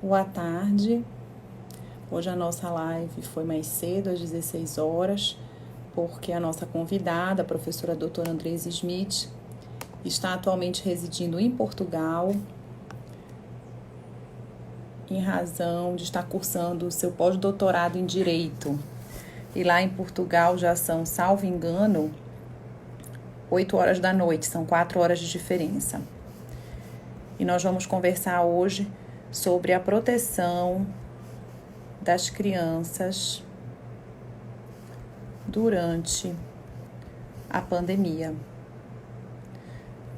Boa tarde. Hoje a nossa live foi mais cedo, às 16 horas, porque a nossa convidada, a professora doutora Andresa Smith, está atualmente residindo em Portugal, em razão de estar cursando o seu pós-doutorado em Direito. E lá em Portugal já são, salvo engano, 8 horas da noite, são 4 horas de diferença. E nós vamos conversar hoje sobre a proteção das crianças durante a pandemia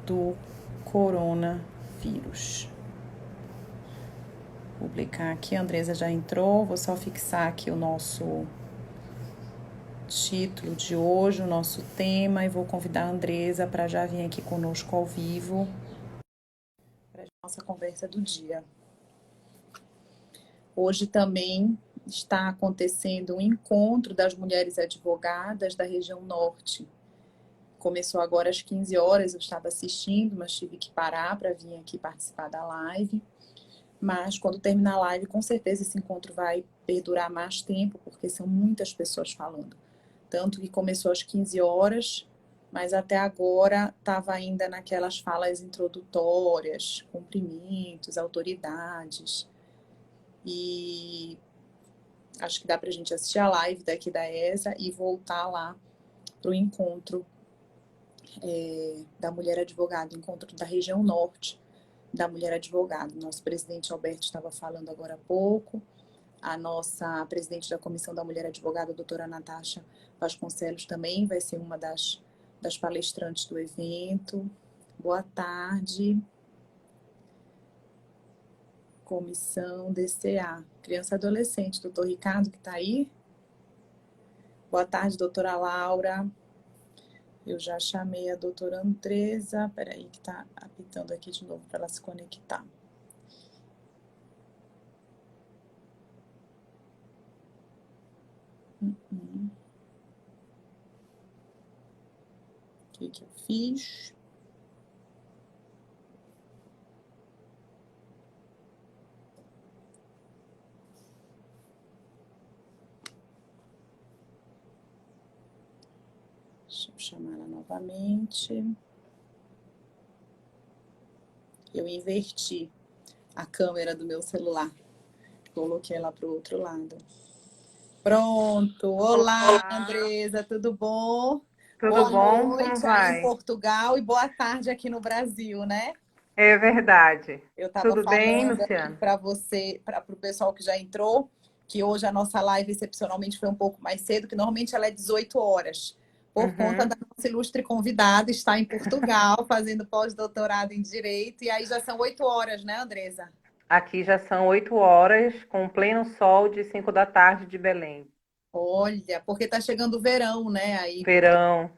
do coronavírus. Vou publicar aqui, a Andresa já entrou, vou só fixar aqui o nosso título de hoje, o nosso tema, e vou convidar a Andresa para já vir aqui conosco ao vivo para a nossa conversa do dia. Hoje também está acontecendo um encontro das mulheres advogadas da região norte. Começou agora às 15 horas, eu estava assistindo, mas tive que parar para vir aqui participar da live. Mas quando terminar a live, com certeza esse encontro vai perdurar mais tempo, porque são muitas pessoas falando. Tanto que começou às 15 horas, mas até agora estava ainda naquelas falas introdutórias, cumprimentos, autoridades. E acho que dá para a gente assistir a live daqui da ESA e voltar lá para o encontro da mulher advogada, encontro da região norte da mulher advogada. Nosso presidente Alberto estava falando agora há pouco, a nossa presidente da Comissão da Mulher Advogada, a doutora Natasha Vasconcelos, também vai ser uma das palestrantes do evento. Boa tarde. Comissão DCA, criança e adolescente, doutor Ricardo, que está aí. Boa tarde, doutora Laura. Eu já chamei a doutora Andresa, peraí que está apitando aqui de novo para ela se conectar. O que eu fiz? Deixa eu chamar ela novamente. Eu inverti a câmera do meu celular. Coloquei ela para o outro lado. Pronto. Olá, Andresa, tudo bom? Tudo Boa bom? Como noite aí em vai? Portugal e boa tarde aqui no Brasil, né? É verdade. Eu estava Tudo bem, falando aqui Luciano? para você, para o pessoal que já entrou, que hoje a nossa live excepcionalmente foi um pouco mais cedo, que normalmente ela é 18 horas, por conta Uhum. da nossa ilustre convidada estar em Portugal fazendo pós-doutorado em Direito, e aí já são 8 horas, né, Andresa? Aqui já são 8 horas, com pleno sol de 5 da tarde de Belém. Olha, porque está chegando o verão, né? Verão,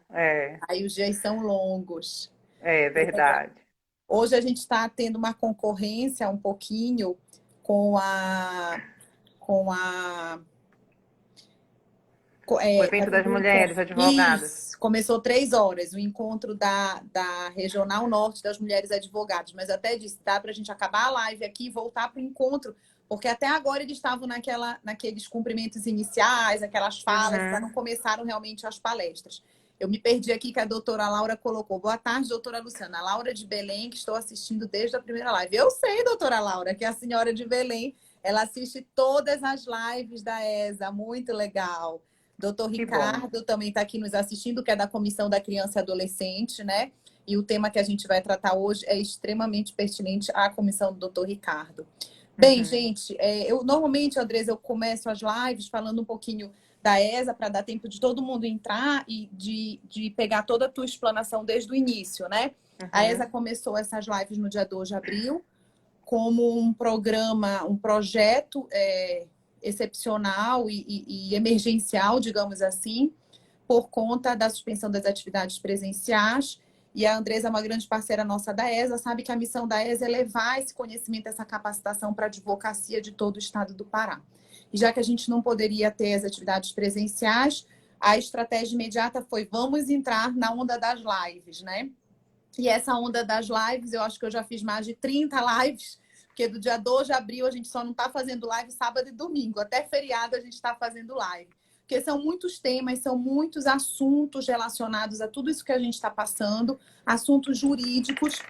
Aí os dias são longos. é verdade. Hoje a gente está tendo uma concorrência um pouquinho com a O evento das mulheres advogadas. isso, começou 3 horas, o encontro da Regional Norte das Mulheres Advogadas, mas até disse, dá para a gente acabar a live aqui e voltar para o encontro, porque até agora eles estavam naqueles cumprimentos iniciais, aquelas falas, ainda Uhum. não começaram realmente as palestras. Eu me perdi aqui que a doutora Laura colocou. Boa tarde, doutora Luciana. A Laura de Belém, que estou assistindo desde a primeira live. Eu sei, doutora Laura, que a senhora de Belém, ela assiste todas as lives da ESA. Muito legal. Doutor Que bom. Ricardo também está aqui nos assistindo, que é da Comissão da Criança e Adolescente, né? E o tema que a gente vai tratar hoje é extremamente pertinente à comissão do doutor Ricardo. Bem, Uhum. gente, eu normalmente, Andresa, eu começo as lives falando um pouquinho da ESA para dar tempo de todo mundo entrar e de pegar toda a tua explanação desde o início, né? A ESA Uhum. começou essas lives no dia 2 de abril como um programa, um projeto excepcional e emergencial, digamos assim, por conta da suspensão das atividades presenciais. E a Andresa é uma grande parceira nossa da ESA, sabe que a missão da ESA é levar esse conhecimento, essa capacitação para a advocacia de todo o estado do Pará. E já que a gente não poderia ter as atividades presenciais, a estratégia imediata foi vamos entrar na onda das lives, né? E essa onda das lives, eu acho que eu já fiz mais de 30 lives porque do dia 2 de abril a gente só não está fazendo live sábado e domingo. Até feriado a gente está fazendo live. Porque são muitos temas, são muitos assuntos relacionados a tudo isso que a gente está passando, assuntos jurídicos.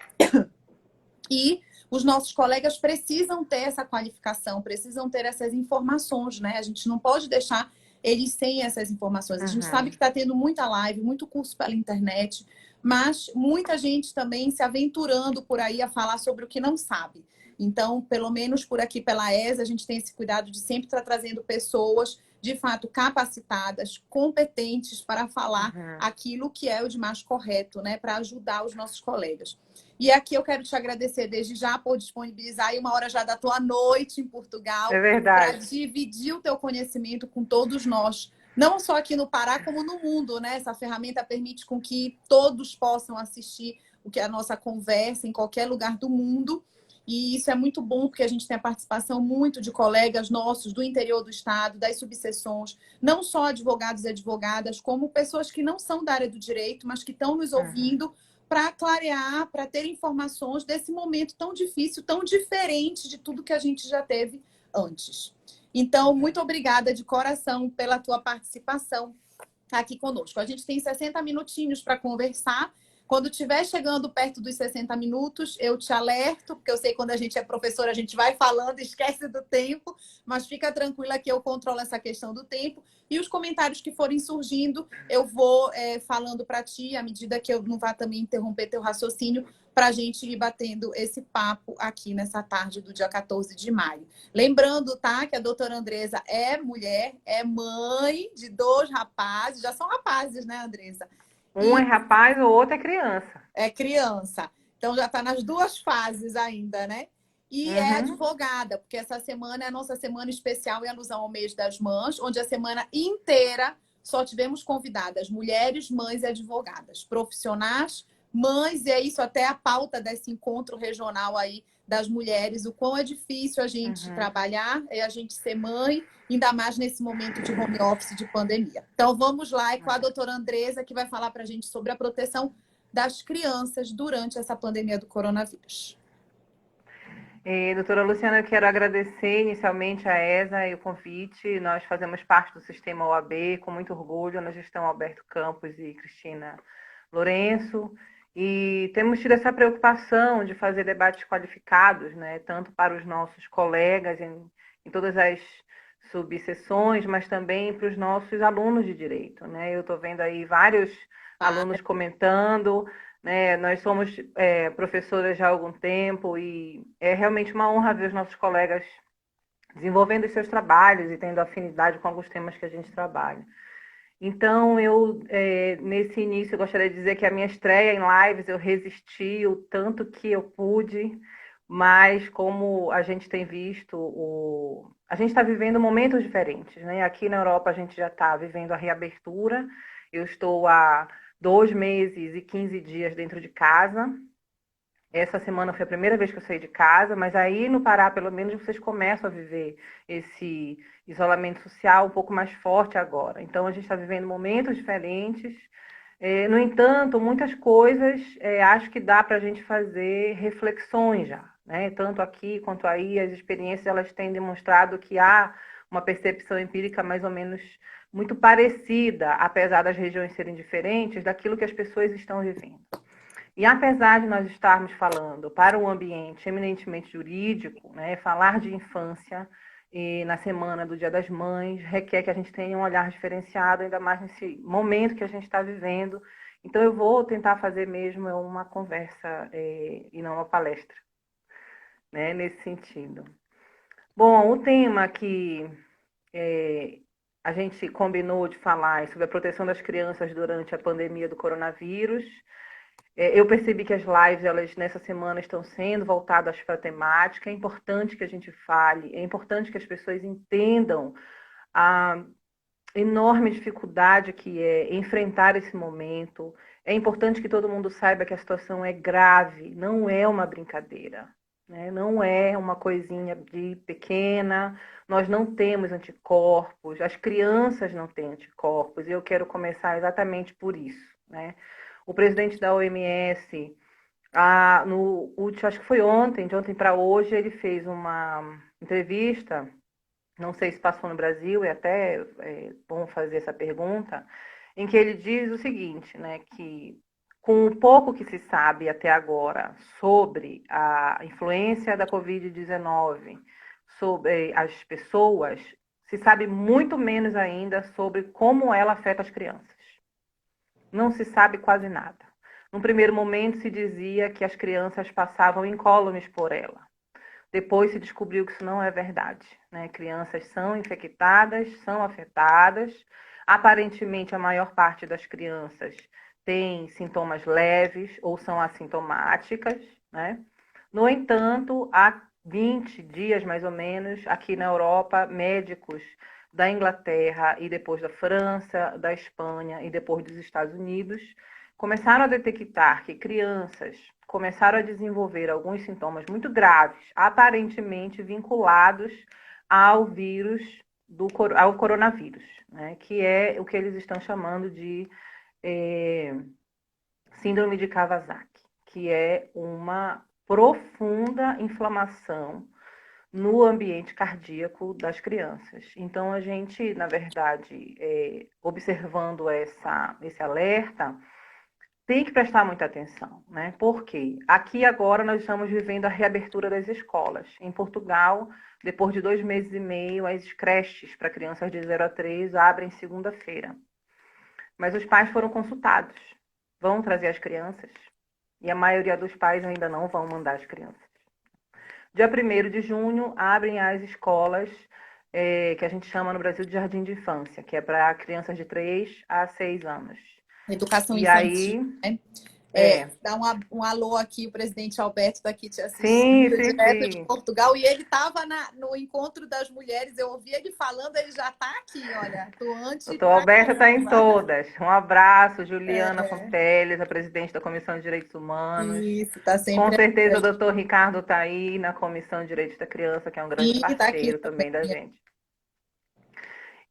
E os nossos colegas precisam ter essa qualificação, precisam ter essas informações, né? A gente não pode deixar eles sem essas informações. A gente sabe que está tendo muita live, muito curso pela internet, mas muita gente também se aventurando por aí a falar sobre o que não sabe. Então, pelo menos por aqui pela ESA, a gente tem esse cuidado de sempre estar trazendo pessoas de fato capacitadas, competentes para falar aquilo que é o de mais correto, né? Para ajudar os nossos colegas. E aqui eu quero te agradecer desde já por disponibilizar aí uma hora já da tua noite em Portugal para dividir o teu conhecimento com todos nós, não só aqui no Pará, como no mundo, né? Essa ferramenta permite com que todos possam assistir o que é a nossa conversa em qualquer lugar do mundo. E isso é muito bom, porque a gente tem a participação muito de colegas nossos do interior do estado, das subseções, não só advogados e advogadas, como pessoas que não são da área do direito, mas que estão nos ouvindo para clarear, para ter informações desse momento tão difícil, tão diferente de tudo que a gente já teve antes. Então, muito obrigada de coração pela tua participação aqui conosco. A gente tem 60 minutinhos para conversar. Quando estiver chegando perto dos 60 minutos, eu te alerto, porque eu sei que quando a gente é professora, a gente vai falando, esquece do tempo, mas fica tranquila que eu controlo essa questão do tempo. E os comentários que forem surgindo, eu vou falando para ti, à medida que eu não vá também interromper teu raciocínio, para a gente ir batendo esse papo aqui nessa tarde do dia 14 de maio. Lembrando, tá, que a doutora Andresa é mulher, é mãe de 2 rapazes, já são rapazes, né, Andresa? Um é rapaz, o outro é criança. É criança. Então já está nas 2 fases ainda, né? E é advogada, porque essa semana é a nossa semana especial em alusão ao mês das mães, onde a semana inteira só tivemos convidadas mulheres, mães e advogadas, profissionais, mães, e é isso até a pauta desse encontro regional aí das mulheres, o quão é difícil a gente trabalhar e a gente ser mãe, ainda mais nesse momento de home office, de pandemia. Então vamos lá, e com a doutora Andresa, que vai falar para a gente sobre a proteção das crianças durante essa pandemia do coronavírus. Doutora Luciana, eu quero agradecer inicialmente a ESA e o convite. Nós fazemos parte do sistema OAB com muito orgulho, na gestão Alberto Campos e Cristina Lourenço, e temos tido essa preocupação de fazer debates qualificados, né, tanto para os nossos colegas em todas as subseções, mas também para os nossos alunos de direito, né? Eu estou vendo aí vários alunos comentando, né? Nós somos professoras já há algum tempo e é realmente uma honra ver os nossos colegas desenvolvendo os seus trabalhos e tendo afinidade com alguns temas que a gente trabalha. Então, nesse início, eu gostaria de dizer que a minha estreia em lives, eu resisti o tanto que eu pude, mas como a gente tem visto, a gente está vivendo momentos diferentes, né? Aqui na Europa, a gente já está vivendo a reabertura. Eu estou há 2 meses e 15 dias dentro de casa. Essa semana foi a primeira vez que eu saí de casa, mas aí no Pará, pelo menos, vocês começam a viver esse isolamento social um pouco mais forte agora. Então, a gente está vivendo momentos diferentes. No entanto, muitas coisas acho que dá para a gente fazer reflexões já, né? Tanto aqui quanto aí, as experiências elas têm demonstrado que há uma percepção empírica mais ou menos muito parecida, apesar das regiões serem diferentes, daquilo que as pessoas estão vivendo. E apesar de nós estarmos falando para um ambiente eminentemente jurídico, né, falar de infância na semana do Dia das Mães requer que a gente tenha um olhar diferenciado, ainda mais nesse momento que a gente está vivendo. Então, eu vou tentar fazer mesmo uma conversa e não uma palestra, né, nesse sentido. Bom, o tema que a gente combinou de falar é sobre a proteção das crianças durante a pandemia do coronavírus. Eu percebi que as lives, elas nessa semana estão sendo voltadas para a temática. É importante que a gente fale, é importante que as pessoas entendam a enorme dificuldade que é enfrentar esse momento. É importante que todo mundo saiba que a situação é grave, não é uma brincadeira, né? Não é uma coisinha de pequena. Nós não temos anticorpos, as crianças não têm anticorpos, e eu quero começar exatamente por isso, né? O presidente da OMS, No último, acho que foi ontem, de ontem para hoje, ele fez uma entrevista, não sei se passou no Brasil, é bom fazer essa pergunta, em que ele diz o seguinte, né, que com o pouco que se sabe até agora sobre a influência da Covid-19 sobre as pessoas, se sabe muito menos ainda sobre como ela afeta as crianças. Não se sabe quase nada. No primeiro momento se dizia que as crianças passavam incólumes por ela. Depois se descobriu que isso não é verdade, né? Crianças são infectadas, são afetadas. Aparentemente, a maior parte das crianças tem sintomas leves ou são assintomáticas, né? No entanto, há 20 dias mais ou menos, aqui na Europa, médicos da Inglaterra e depois da França, da Espanha e depois dos Estados Unidos começaram a detectar que crianças começaram a desenvolver alguns sintomas muito graves, aparentemente vinculados ao vírus ao coronavírus, né? Que é o que eles estão chamando de síndrome de Kawasaki, que é uma profunda inflamação no ambiente cardíaco das crianças. Então, a gente, na verdade, observando esse alerta, tem que prestar muita atenção, né? Porque aqui agora nós estamos vivendo a reabertura das escolas. Em Portugal, depois de 2 meses e meio, as creches para crianças de 0 a 3 abrem segunda-feira. Mas os pais foram consultados. Vão trazer as crianças? E a maioria dos pais ainda não vão mandar as crianças. Dia 1º de junho, abrem as escolas que a gente chama no Brasil de jardim de infância, que é para crianças de 3 a 6 anos. Educação E infantil, aí, né? é, Dá um alô aqui, o presidente Alberto está aqui te sim, assistindo, sim, direto de sim. Portugal, e ele estava no encontro das mulheres, eu ouvi ele falando, ele já está aqui, olha, atuante Doutor pra Alberto está em caramba. todas. Um abraço, Juliana Fonteles, a presidente da Comissão de Direitos Humanos. Isso, está Com sempre certeza o aqui. doutor Ricardo está aí na Comissão de Direitos da Criança, que é um grande E está aqui parceiro também da também. gente.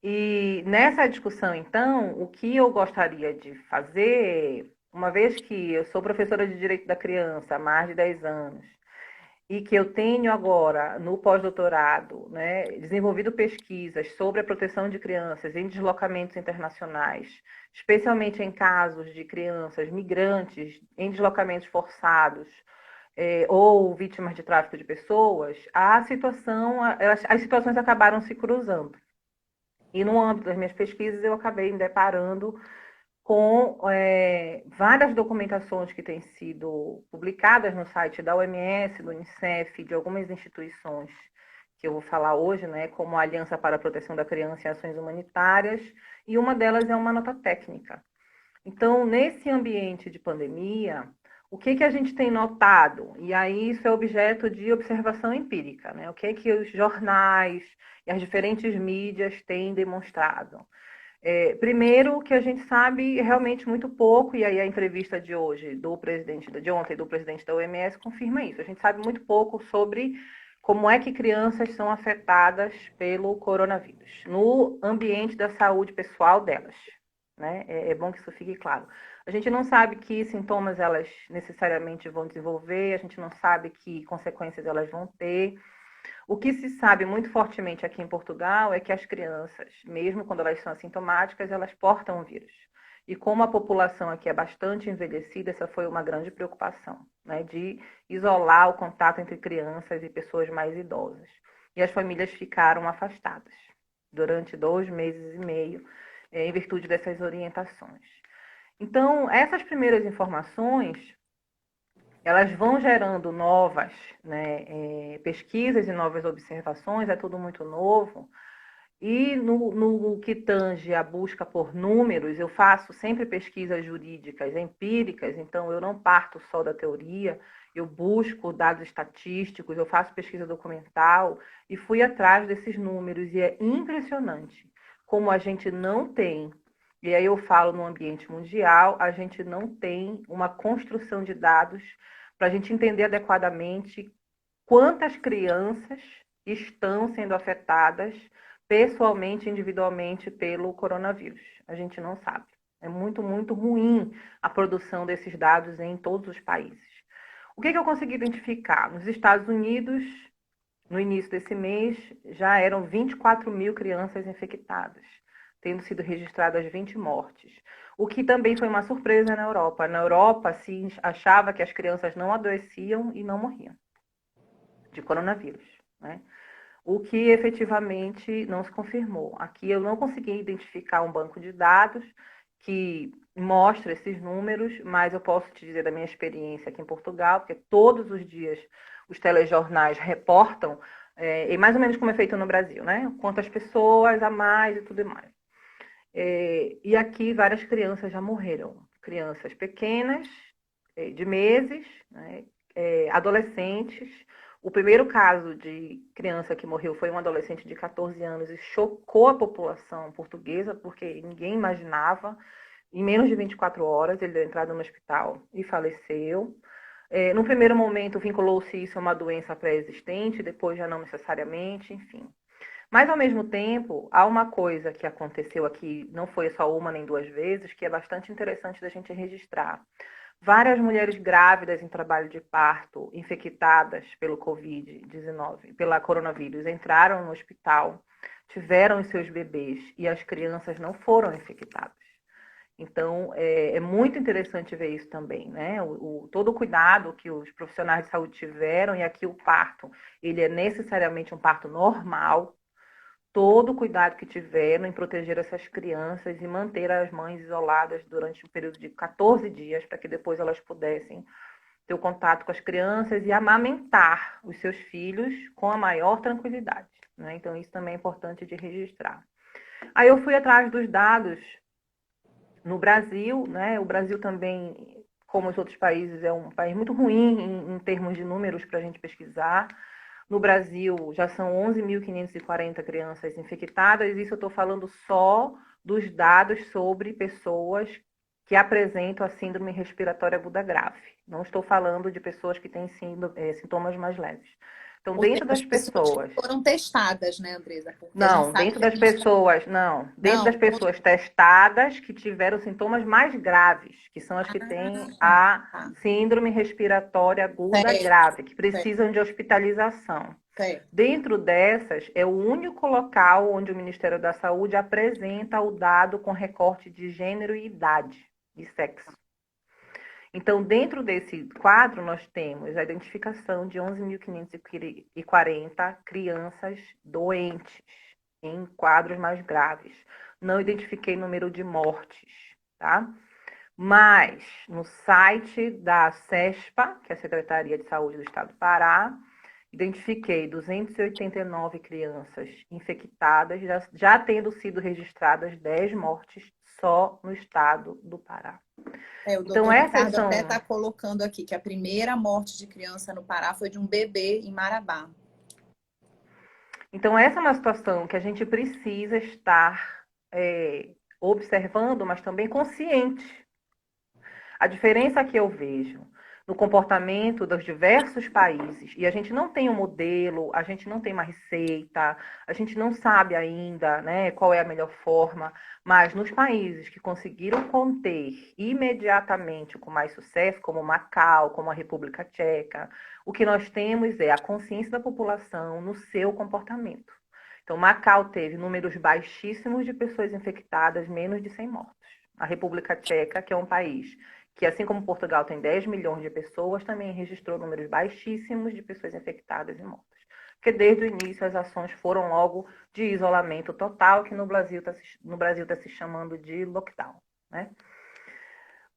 E nessa discussão, então, o que eu gostaria de fazer, uma vez que eu sou professora de Direito da Criança há mais de 10 anos, e que eu tenho agora, no pós-doutorado, né, desenvolvido pesquisas sobre a proteção de crianças em deslocamentos internacionais, especialmente em casos de crianças migrantes em deslocamentos forçados, ou vítimas de tráfico de pessoas, as situações acabaram se cruzando. E no âmbito das minhas pesquisas, eu acabei me deparando com várias documentações que têm sido publicadas no site da OMS, do Unicef, de algumas instituições que eu vou falar hoje, né, como a Aliança para a Proteção da Criança e Ações Humanitárias, e uma delas é uma nota técnica. Então, nesse ambiente de pandemia, o que que a gente tem notado? E aí isso é objeto de observação empírica, né? O que que os jornais e as diferentes mídias têm demonstrado? Primeiro, que a gente sabe realmente muito pouco, e aí a entrevista de hoje de ontem do presidente da OMS confirma isso. A gente sabe muito pouco sobre como é que crianças são afetadas pelo coronavírus no ambiente da saúde pessoal delas, né? É bom que isso fique claro. A gente não sabe que sintomas elas necessariamente vão desenvolver, a gente não sabe que consequências elas vão ter. O que se sabe muito fortemente aqui em Portugal é que as crianças, mesmo quando elas são assintomáticas, elas portam o vírus. E como a população aqui é bastante envelhecida, essa foi uma grande preocupação, né, de isolar o contato entre crianças e pessoas mais idosas. E as famílias ficaram afastadas durante 2 meses e meio, em virtude dessas orientações. Então, essas primeiras informações elas vão gerando novas, né, pesquisas e novas observações, é tudo muito novo. E no que tange a busca por números, eu faço sempre pesquisas jurídicas empíricas, então eu não parto só da teoria, eu busco dados estatísticos, eu faço pesquisa documental e fui atrás desses números. E é impressionante como a gente não tem, e aí eu falo no ambiente mundial, a gente não tem uma construção de dados para a gente entender adequadamente quantas crianças estão sendo afetadas pessoalmente, individualmente pelo coronavírus. A gente não sabe. É muito, muito ruim a produção desses dados em todos os países. O que eu consegui identificar? Nos Estados Unidos, no início desse mês, já eram 24 mil crianças infectadas, tendo sido registradas 20 mortes. O que também foi uma surpresa na Europa. Na Europa, se achava que as crianças não adoeciam e não morriam de coronavírus, né? O que efetivamente não se confirmou. Aqui eu não consegui identificar um banco de dados que mostra esses números, mas eu posso te dizer da minha experiência aqui em Portugal, porque todos os dias os telejornais reportam, e mais ou menos como é feito no Brasil, né? Quantas pessoas a mais e tudo mais. E aqui várias crianças já morreram. Crianças pequenas, de meses, né? Adolescentes. O primeiro caso de criança que morreu foi um adolescente de 14 anos e chocou a população portuguesa, porque ninguém imaginava. Em menos de 24 horas, ele deu entrada no hospital e faleceu. No primeiro momento, vinculou-se isso a uma doença pré-existente, depois já não necessariamente, enfim. Mas, ao mesmo tempo, há uma coisa que aconteceu aqui, não foi só uma nem duas vezes, que é bastante interessante da gente registrar. Várias mulheres grávidas em trabalho de parto, infectadas pelo Covid-19, pela coronavírus, entraram no hospital, tiveram os seus bebês e as crianças não foram infectadas. Então, é muito interessante ver isso também, né? Todo o cuidado que os profissionais de saúde tiveram, e aqui o parto, ele é necessariamente um parto normal, todo o cuidado que tiveram em proteger essas crianças e manter as mães isoladas durante um período de 14 dias, para que depois elas pudessem ter o contato com as crianças e amamentar os seus filhos com a maior tranquilidade, né? Então, isso também é importante de registrar. Aí eu fui atrás dos dados no Brasil, né? O Brasil também, como os outros países, é um país muito ruim em termos de números para a gente pesquisar. No Brasil, já são 11.540 crianças infectadas. Isso eu estou falando só dos dados sobre pessoas que apresentam a síndrome respiratória aguda grave. Não estou falando de pessoas que têm sintomas mais leves. Então, Ou seja, dentro as das pessoas que pessoas... foram testadas, né, Andresa? Porque a gente Não, sabe dentro que a das gente... pessoas, não. Dentro Não, das pessoas testadas que tiveram sintomas mais graves, que são as que têm a tá. síndrome respiratória aguda Certo, grave, que precisam de hospitalização. certo. Dentro dessas, é o único local onde o Ministério da Saúde apresenta o dado com recorte de gênero e idade e sexo. Então, dentro desse quadro, nós temos a identificação de 11.540 crianças doentes em quadros mais graves. Não identifiquei número de mortes, tá? Mas, no site da SESPA, que é a Secretaria de Saúde do Estado do Pará, identifiquei 289 crianças infectadas, já tendo sido registradas 10 mortes só no estado do Pará. O Então, doutor essas Ricardo são... até está colocando aqui que a primeira morte de criança no Pará foi de um bebê em Marabá. Então, essa é uma situação que a gente precisa estar observando, mas também consciente. A diferença que eu vejo no comportamento dos diversos países, e a gente não tem um modelo, a gente não tem uma receita, a gente não sabe ainda, né, qual é a melhor forma, mas nos países que conseguiram conter imediatamente com mais sucesso, como Macau, como a República Tcheca, o que nós temos é a consciência da população no seu comportamento. Então, Macau teve números baixíssimos de pessoas infectadas, menos de 100 mortos. A República Tcheca, que é um país que, assim como Portugal tem 10 milhões de pessoas, também registrou números baixíssimos de pessoas infectadas e mortas. Porque desde o início as ações foram logo de isolamento total, que no Brasil está se chamando de lockdown, né?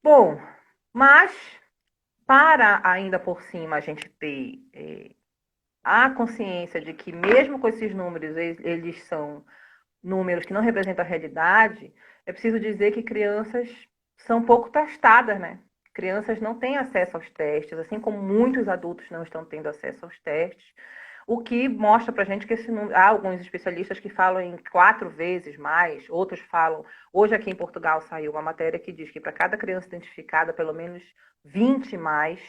Bom, mas para ainda por cima a gente ter a consciência de que mesmo com esses números, eles são números que não representam a realidade, é preciso dizer que crianças são pouco testadas, né? Crianças não têm acesso aos testes, assim como muitos adultos não estão tendo acesso aos testes, o que mostra para a gente que há alguns especialistas que falam em 4 vezes mais, outros falam... Hoje aqui em Portugal saiu uma matéria que diz que para cada criança identificada, pelo menos 20 mais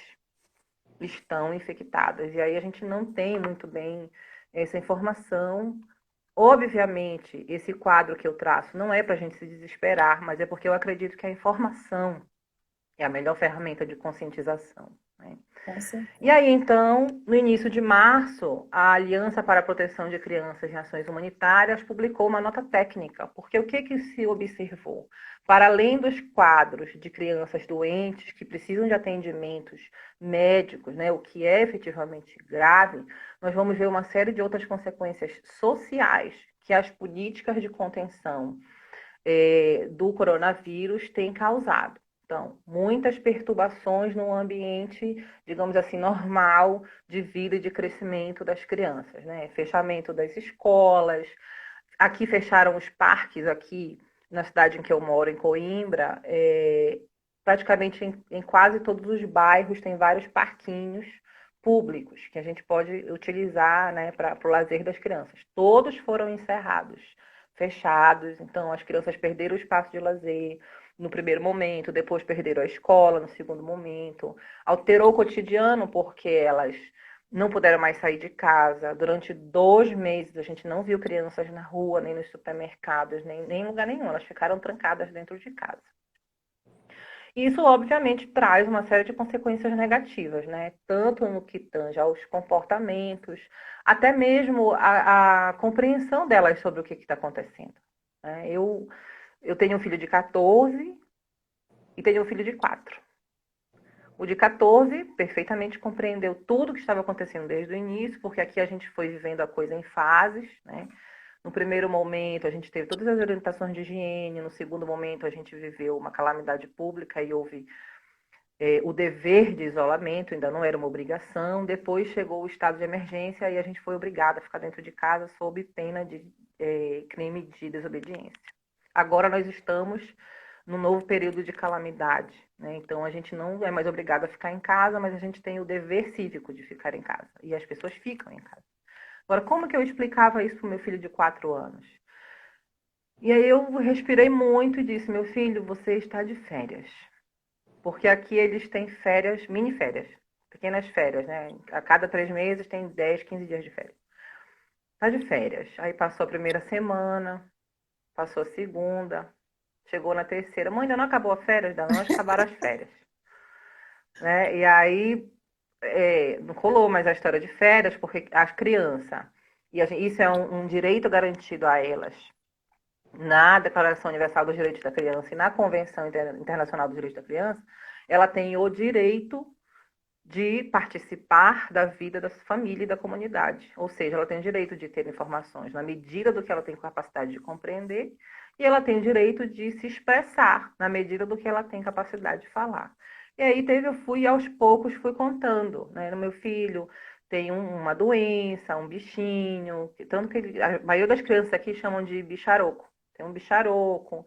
estão infectadas. E aí a gente não tem muito bem essa informação. Obviamente, esse quadro que eu traço não é para a gente se desesperar, mas é porque eu acredito que a informação é a melhor ferramenta de conscientização. né? Com E certeza. aí, então, no início de março, a Aliança para a Proteção de Crianças em Ações Humanitárias publicou uma nota técnica, porque o que que se observou? Para além dos quadros de crianças doentes que precisam de atendimentos médicos, né, o que é efetivamente grave, nós vamos ver uma série de outras consequências sociais que as políticas de contenção do coronavírus têm causado. Então, muitas perturbações no ambiente, digamos assim, normal de vida e de crescimento das crianças, né? Fechamento das escolas. Aqui fecharam os parques, aqui na cidade em que eu moro, em Coimbra, praticamente em quase todos os bairros tem vários parquinhos públicos que a gente pode utilizar, né, para o lazer das crianças. Todos foram encerrados, fechados, então as crianças perderam o espaço de lazer no primeiro momento, depois perderam a escola no segundo momento, alterou o cotidiano porque elas não puderam mais sair de casa. Durante 2 meses a gente não viu crianças na rua, nem nos supermercados, nem em lugar nenhum. Elas ficaram trancadas dentro de casa. E isso, obviamente, traz uma série de consequências negativas, né? Tanto no que tange aos comportamentos, até mesmo a compreensão delas sobre o que está acontecendo. Né? Eu tenho um filho de 14 e tenho um filho de 4. O de 14 perfeitamente compreendeu tudo o que estava acontecendo desde o início, porque aqui a gente foi vivendo a coisa em fases, né? No primeiro momento, a gente teve todas as orientações de higiene, no segundo momento, a gente viveu uma calamidade pública e houve o dever de isolamento, ainda não era uma obrigação. Depois chegou o estado de emergência e a gente foi obrigado a ficar dentro de casa sob pena de crime de desobediência. Agora nós estamos no novo período de calamidade, né? Então a gente não é mais obrigado a ficar em casa, mas a gente tem o dever cívico de ficar em casa. E as pessoas ficam em casa. Agora, como que eu explicava isso para o meu filho de 4 anos? E aí eu respirei muito e disse, meu filho, você está de férias. Porque aqui eles têm férias, mini férias, pequenas férias, né? A cada 3 meses tem 10, 15 dias de férias. Tá de férias. Aí passou a primeira semana, passou a segunda, chegou na terceira. Mãe, ainda não acabou a férias? Ainda não acabaram as férias. Né? E aí não colou mais a história de férias, porque as crianças, e isso é um direito garantido a elas na Declaração Universal dos Direitos da Criança e na Convenção Internacional dos Direitos da Criança, ela tem o direito de participar da vida da família e da comunidade. Ou seja, ela tem o direito de ter informações na medida do que ela tem capacidade de compreender e ela tem o direito de se expressar na medida do que ela tem capacidade de falar. E aí eu fui aos poucos fui contando, né? No meu filho tem uma doença, um bichinho, tanto que a maioria das crianças aqui chamam de bicharoco. Tem um bicharoco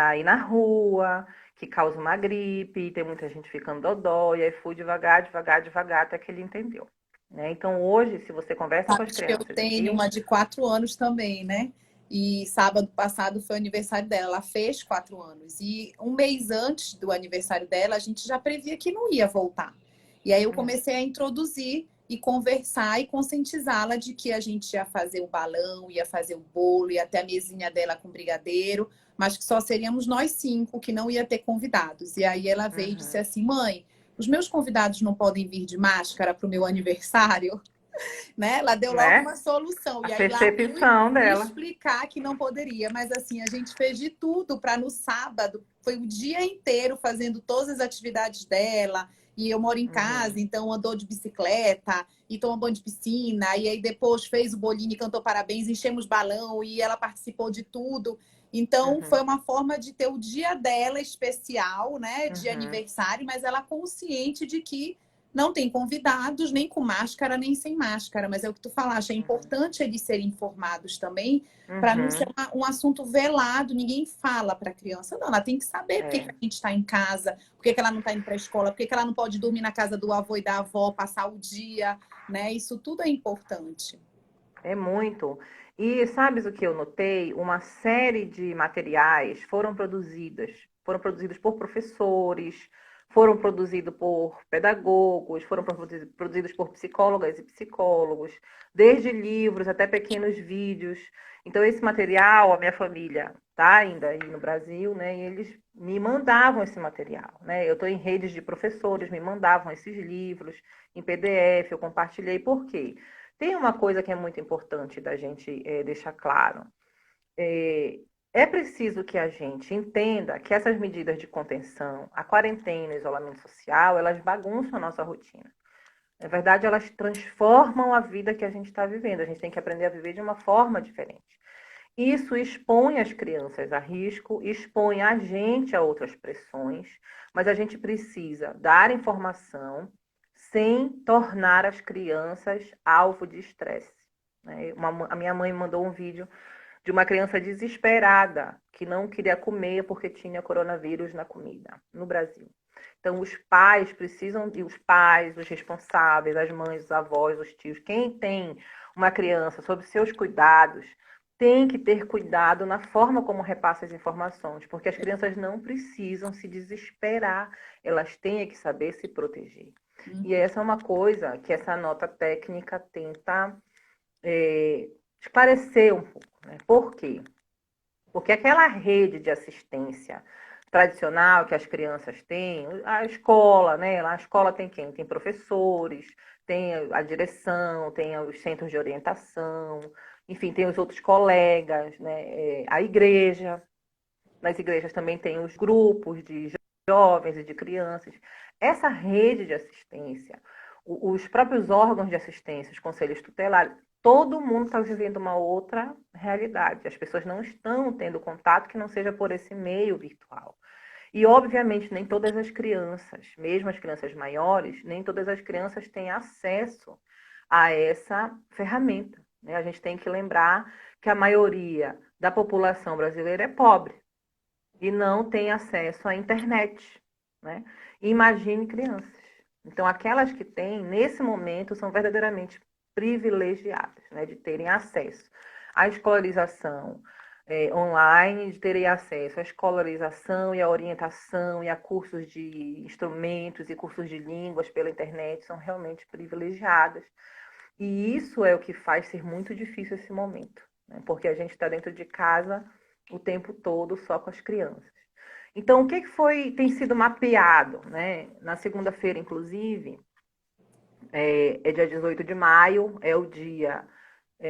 aí na rua, que causa uma gripe, tem muita gente ficando dodó, e aí fui devagar, devagar, devagar, até que ele entendeu. Né? Então, hoje, se você conversa com as Acho que eu crianças tenho aqui, uma de 4 anos também, né? E sábado passado foi o aniversário dela. Ela fez 4 anos. E um mês antes do aniversário dela, a gente já previa que não ia voltar. E aí eu comecei a introduzir e conversar e conscientizá-la de que a gente ia fazer o balão, ia fazer o bolo, ia ter a mesinha dela com brigadeiro, mas que só seríamos nós 5, que não ia ter convidados. E aí ela veio e disse assim: mãe, os meus convidados não podem vir de máscara para o meu aniversário? Né? Ela deu logo né? uma solução. A E aí lá fui percepção dela. explicar que não poderia. Mas assim, a gente fez de tudo para no sábado, foi o dia inteiro fazendo todas as atividades dela. E eu moro em casa, Uhum, então andou de bicicleta e tomou banho de piscina. E aí depois fez o bolinho e cantou parabéns, enchemos balão e ela participou de tudo. Então foi uhum, uma forma de ter o dia dela especial, né, de uhum, aniversário, mas ela consciente de que não tem convidados, nem com máscara, nem sem máscara, mas é o que tu falaste, é uhum, importante eles serem informados também, para não ser uhum. um assunto velado, ninguém fala para a criança, não, ela tem que saber por que É, a gente está em casa, por que ela não está indo para a escola, por que ela não pode dormir na casa do avô e da avó, passar o dia, né? Isso tudo é importante. é muito. E sabes o que eu notei? Uma série de materiais foram produzidos por professores, foram produzidos por pedagogos, foram produzidos por psicólogas e psicólogos, desde livros até pequenos vídeos. Então, esse material, a minha família está ainda aí no Brasil, né? E eles me mandavam esse material, né? Eu estou em redes de professores, me mandavam esses livros em PDF, eu compartilhei. Por quê? Tem uma coisa que é muito importante da gente deixar claro. É preciso que a gente entenda que essas medidas de contenção, a quarentena, o isolamento social, elas bagunçam a nossa rotina. Na verdade, elas transformam a vida que a gente está vivendo. A gente tem que aprender a viver de uma forma diferente. Isso expõe as crianças a risco, expõe a gente a outras pressões, mas a gente precisa dar informação sem tornar as crianças alvo de estresse. A minha mãe mandou um vídeo de uma criança desesperada que não queria comer porque tinha coronavírus na comida no Brasil. Então, os pais precisam, e os pais, os responsáveis, as mães, os avós, os tios, quem tem uma criança sob seus cuidados, tem que ter cuidado na forma como repassa as informações, porque as crianças não precisam se desesperar, elas têm que saber se proteger. E essa é uma coisa que essa nota técnica tenta esclarecer um pouco, né? Por quê? Porque aquela rede de assistência tradicional que as crianças têm, a escola, né? Lá a escola tem quem? Tem professores, tem a direção, tem os centros de orientação, enfim, tem os outros colegas, né? A igreja. Nas igrejas também tem os grupos de jovens e de crianças. Essa rede de assistência, os próprios órgãos de assistência, os conselhos tutelares, todo mundo está vivendo uma outra realidade. As pessoas não estão tendo contato que não seja por esse meio virtual. E, obviamente, nem todas as crianças, mesmo as crianças maiores, nem todas as crianças têm acesso a essa ferramenta, né? A gente tem que lembrar que a maioria da população brasileira é pobre e não tem acesso à internet, né? Imagine crianças. Então, aquelas que têm, nesse momento, são verdadeiramente privilegiadas, né, de terem acesso à escolarização online, de terem acesso à escolarização e à orientação e a cursos de instrumentos e cursos de línguas pela internet, são realmente privilegiadas. E isso é o que faz ser muito difícil esse momento, né, porque a gente está dentro de casa o tempo todo só com as crianças. Então, o que tem sido mapeado, né? Na segunda-feira, inclusive, dia 18 de maio, é o Dia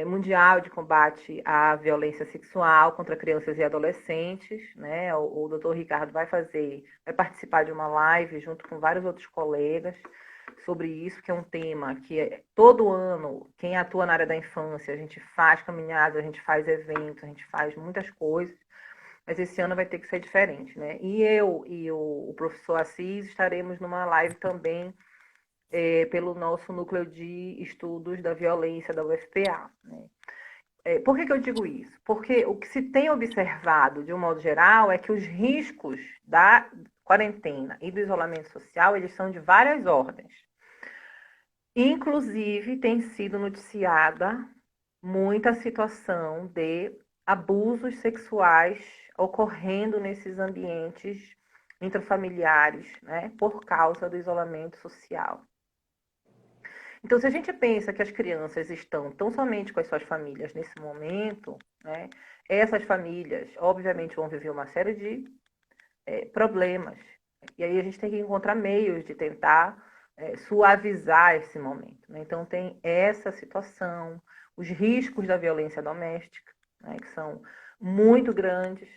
Mundial de Combate à Violência Sexual contra Crianças e Adolescentes, né? O doutor Ricardo vai participar de uma live junto com vários outros colegas sobre isso, que é um tema que todo ano, quem atua na área da infância, a gente faz caminhadas, a gente faz eventos, a gente faz muitas coisas, mas esse ano vai ter que ser diferente, né? E eu e o professor Assis estaremos numa live também pelo nosso núcleo de estudos da violência da UFPA, né? Por que eu digo isso? Porque o que se tem observado, de um modo geral, é que os riscos da quarentena e do isolamento social, eles são de várias ordens. Inclusive, tem sido noticiada muita situação de abusos sexuais ocorrendo nesses ambientes intrafamiliares, né, por causa do isolamento social. Então, se a gente pensa que as crianças estão tão somente com as suas famílias nesse momento, né, essas famílias, obviamente, vão viver uma série de problemas. E aí a gente tem que encontrar meios de tentar suavizar esse momento, né? Então, tem essa situação, os riscos da violência doméstica, né, que são muito grandes.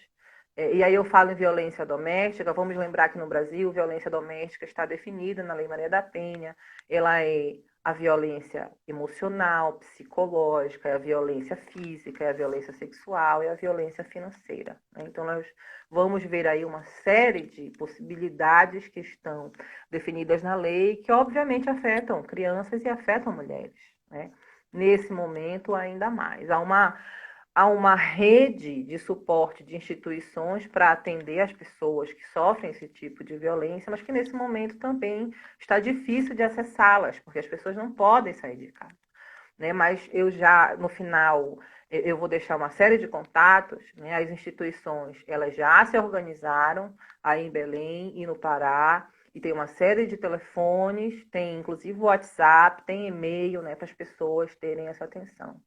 E aí eu falo em violência doméstica, vamos lembrar que no Brasil, violência doméstica está definida na Lei Maria da Penha, ela é a violência emocional, psicológica, é a violência física, é a violência sexual, é a violência financeira, né? Então, nós vamos ver aí uma série de possibilidades que estão definidas na lei, que obviamente afetam crianças e afetam mulheres, né? Nesse momento, ainda mais. Há uma rede de suporte de instituições para atender as pessoas que sofrem esse tipo de violência, mas que nesse momento também está difícil de acessá-las, porque as pessoas não podem sair de casa, né? Mas eu já, no final, eu vou deixar uma série de contatos, né? As instituições, elas já se organizaram aí em Belém e no Pará, e tem uma série de telefones, tem inclusive o WhatsApp, tem e-mail, né, para as pessoas terem essa atenção.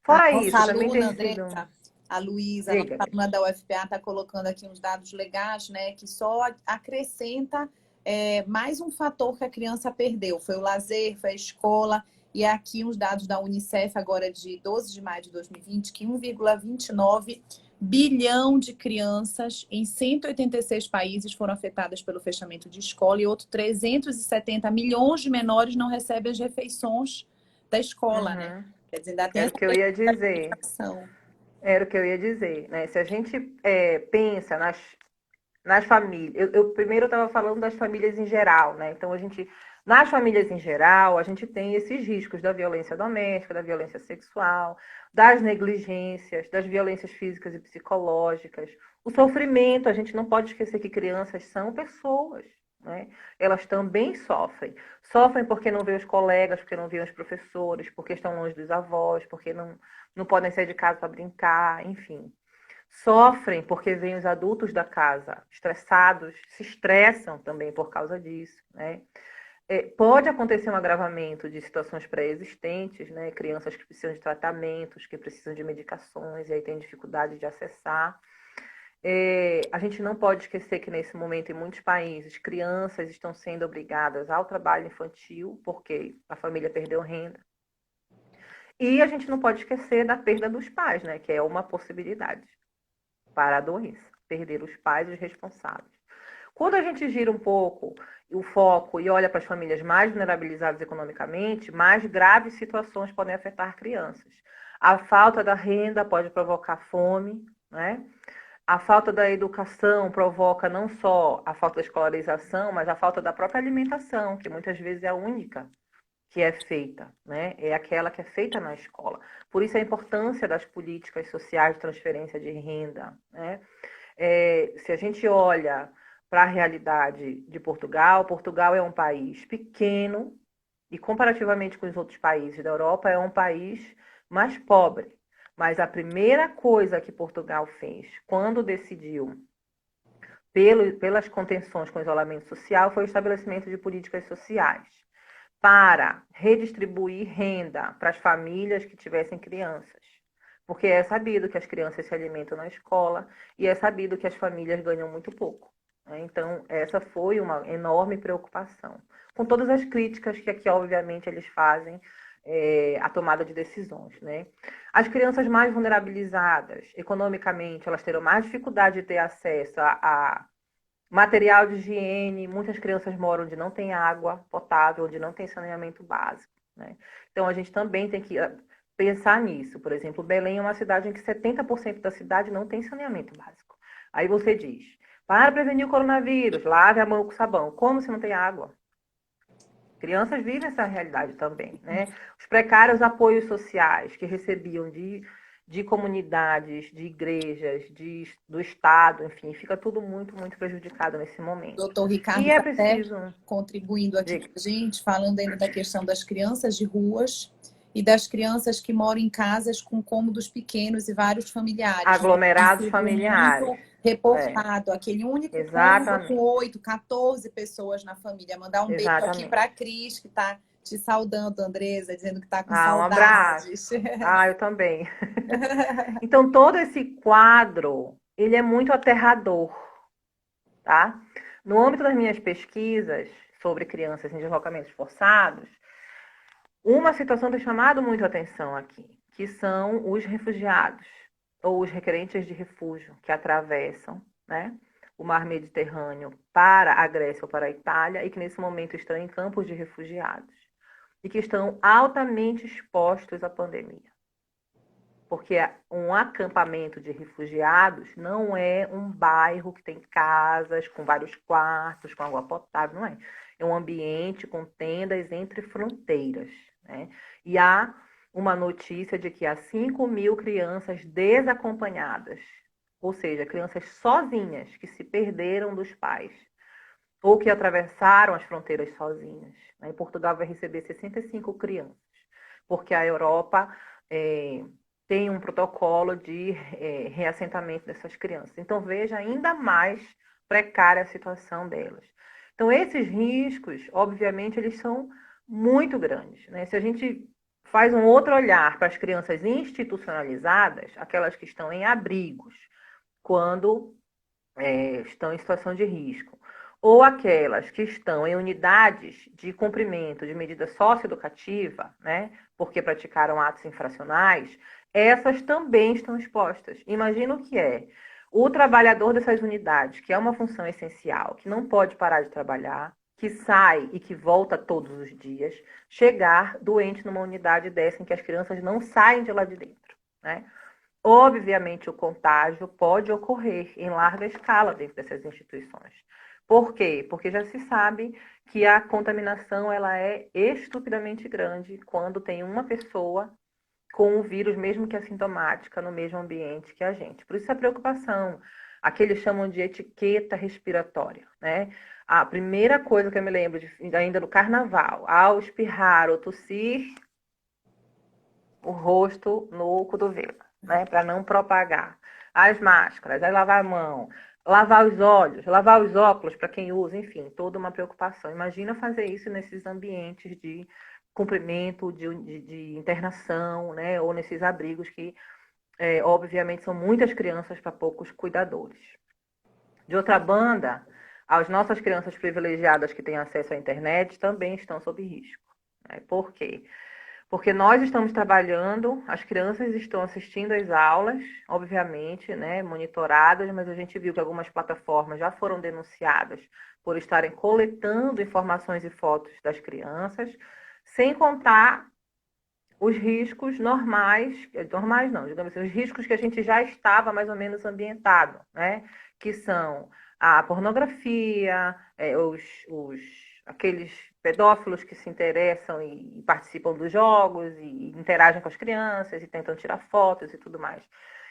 A Fora nossa isso, também aluna, tem sido... Andressa, A Luísa, nossa Diga. aluna da UFPA, está colocando aqui uns dados legais, né? Que só acrescenta mais um fator que a criança perdeu. Foi o lazer, foi a escola. E aqui uns dados da Unicef, agora de 12 de maio de 2020, que 1,29 bilhão de crianças em 186 países foram afetadas pelo fechamento de escola e outros 370 milhões de menores não recebem as refeições da escola, né? Uhum. Quer dizer, ainda tem Era essa o que eu ia dizer. preocupação. Era o que eu ia dizer, né? Se a gente pensa nas famílias, eu primeiro estava falando das famílias em geral, né? Então nas famílias em geral, a gente tem esses riscos da violência doméstica, da violência sexual, das negligências, das violências físicas e psicológicas, o sofrimento. A gente não pode esquecer que crianças são pessoas, né? Elas também sofrem. Sofrem porque não vê os colegas, porque não vê os professores, porque estão longe dos avós, porque não podem sair de casa para brincar, enfim. Sofrem porque veem os adultos da casa estressados, se estressam também por causa disso, né? Pode acontecer um agravamento de situações pré-existentes, né? Crianças que precisam de tratamentos, que precisam de medicações, e aí tem dificuldade de acessar. A gente não pode esquecer que nesse momento, em muitos países, crianças estão sendo obrigadas ao trabalho infantil, porque a família perdeu renda. E a gente não pode esquecer da perda dos pais, né? Que é uma possibilidade para a doença, perder os pais e os responsáveis. Quando a gente gira um pouco o foco e olha para as famílias mais vulnerabilizadas economicamente, mais graves situações podem afetar crianças. A falta da renda pode provocar fome, né? A falta da educação provoca não só a falta da escolarização, mas a falta da própria alimentação, que muitas vezes é a única que é feita, né? É aquela que é feita na escola. Por isso a importância das políticas sociais de transferência de renda, né? Se a gente olha para a realidade de Portugal, Portugal é um país pequeno e comparativamente com os outros países da Europa é um país mais pobre. Mas a primeira coisa que Portugal fez quando decidiu pelas contenções com o isolamento social foi o estabelecimento de políticas sociais para redistribuir renda para as famílias que tivessem crianças. Porque é sabido que as crianças se alimentam na escola e é sabido que as famílias ganham muito pouco. Né? Então, essa foi uma enorme preocupação. Com todas as críticas que aqui, obviamente, eles fazem à tomada de decisões. Né? As crianças mais vulnerabilizadas, economicamente, elas terão mais dificuldade de ter acesso a material de higiene. Muitas crianças moram onde não tem água potável, onde não tem saneamento básico. Né? Então, a gente também tem que pensar nisso. Por exemplo, Belém é uma cidade em que 70% da cidade não tem saneamento básico. Aí você diz, para prevenir o coronavírus, lave a mão com sabão. Como se não tem água? Crianças vivem essa realidade também. Né? Os precários apoios sociais que recebiam de comunidades, de igrejas, do Estado, enfim, fica tudo muito, muito prejudicado nesse momento. Doutor Ricardo E é está até preciso... contribuindo aqui Diga. com a gente, falando ainda da questão das crianças de ruas e das crianças que moram em casas com cômodos pequenos e vários familiares. Tem Aglomerados sido familiares. muito reportado, aquele único cômodo com Exatamente. 8, 14 pessoas na família. Mandar um beijo aqui para a Exatamente. Cris, que está te saudando, Andresa, dizendo que está com Um abraço. saudades. Eu também. Então, todo esse quadro, ele é muito aterrador, tá? No âmbito das minhas pesquisas sobre crianças em deslocamentos forçados, uma situação tem chamado muito a atenção aqui, que são os refugiados, ou os requerentes de refúgio, que atravessam, né, o mar Mediterrâneo para a Grécia ou para a Itália, e que nesse momento estão em campos de refugiados, e que estão altamente expostos à pandemia. Porque um acampamento de refugiados não é um bairro que tem casas com vários quartos, com água potável, não é. É um ambiente com tendas entre fronteiras. Né? E há uma notícia de que há 5.000 crianças desacompanhadas, ou seja, crianças sozinhas que se perderam dos pais, ou que atravessaram as fronteiras sozinhas. Né? E Portugal vai receber 65 crianças, porque a Europa tem um protocolo de reassentamento dessas crianças. Então, veja ainda mais precária a situação delas. Então, esses riscos, obviamente, eles são muito grandes. Né? Se a gente faz um outro olhar para as crianças institucionalizadas, aquelas que estão em abrigos, quando estão em situação de risco, ou aquelas que estão em unidades de cumprimento de medida socioeducativa, né, porque praticaram atos infracionais, essas também estão expostas. Imagina o que é o trabalhador dessas unidades, que é uma função essencial, que não pode parar de trabalhar, que sai e que volta todos os dias, chegar doente numa unidade dessa em que as crianças não saem de lá de dentro, né? Obviamente, o contágio pode ocorrer em larga escala dentro dessas instituições. Por quê? Porque já se sabe que a contaminação ela é estupidamente grande quando tem uma pessoa com o vírus, mesmo que assintomática, no mesmo ambiente que a gente. Por isso a preocupação, aqui eles chamam de etiqueta respiratória, né? A primeira coisa que eu me lembro ainda no carnaval, ao espirrar ou tossir, o rosto no cotovelo, né? Para não propagar. As máscaras, aí lavar a mão, lavar os olhos, lavar os óculos para quem usa, enfim, toda uma preocupação. Imagina fazer isso nesses ambientes de cumprimento, de internação, né? Ou nesses abrigos que, obviamente, são muitas crianças para poucos cuidadores. De outra banda, as nossas crianças privilegiadas que têm acesso à internet também estão sob risco. Né? Por quê? Porque nós estamos trabalhando, as crianças estão assistindo às aulas, obviamente, né, monitoradas, mas a gente viu que algumas plataformas já foram denunciadas por estarem coletando informações e fotos das crianças, sem contar os riscos normais não, digamos assim, os riscos que a gente já estava mais ou menos ambientado, né, que são a pornografia, aqueles pedófilos que se interessam e participam dos jogos e interagem com as crianças e tentam tirar fotos e tudo mais.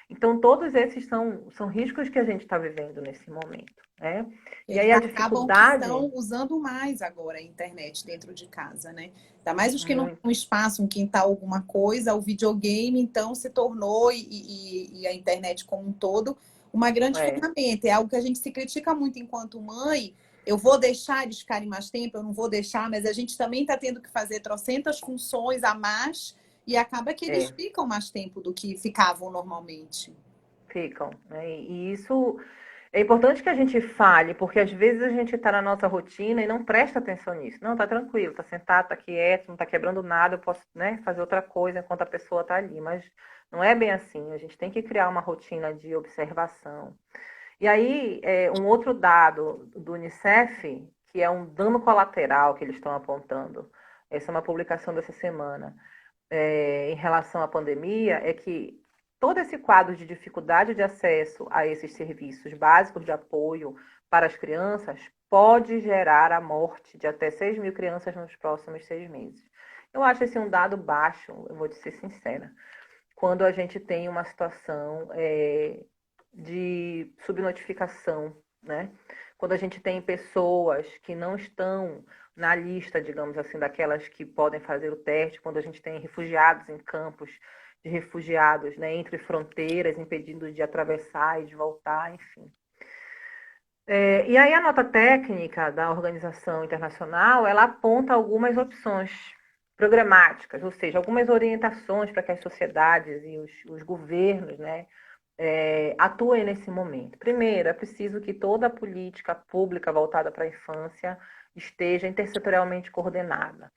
Então, todos esses são riscos que a gente está vivendo nesse momento, né? E Eles aí a acabam que dificuldade... estão usando mais agora a internet dentro de casa, né? Ainda mais os que não têm Muito, um espaço, um quintal, alguma coisa, o videogame, então, se tornou, e a internet como um todo, uma grande é, ferramenta. É algo que a gente se critica muito enquanto mãe. Eu vou deixar eles ficarem mais tempo, eu não vou deixar, mas a gente também está tendo que fazer trocentas funções a mais e acaba que eles é. ficam mais tempo do que ficavam normalmente. Ficam, né? E isso é importante que a gente fale, porque às vezes a gente está na nossa rotina e não presta atenção nisso. Não, tá tranquilo, tá sentado, tá quieto, não tá quebrando nada, eu posso, né, fazer outra coisa enquanto a pessoa tá ali. Mas não é bem assim. A gente tem que criar uma rotina de observação. E aí, um outro dado do Unicef, que é um dano colateral que eles estão apontando, essa é uma publicação dessa semana, em relação à pandemia, é que todo esse quadro de dificuldade de acesso a esses serviços básicos de apoio para as crianças pode gerar a morte de até 6 mil crianças nos próximos 6 meses. Eu acho esse um dado baixo, eu vou te ser sincera, quando a gente tem uma situação de subnotificação, né? Quando a gente tem pessoas que não estão na lista, digamos assim, daquelas que podem fazer o teste, quando a gente tem refugiados em campos de refugiados, né, entre fronteiras, impedindo de atravessar e de voltar, enfim. E aí a nota técnica da organização internacional, ela aponta algumas opções programáticas, ou seja, algumas orientações para que as sociedades e os governos, né, atuem nesse momento. Primeiro, é preciso que toda a política pública voltada para a infância esteja intersetorialmente coordenada.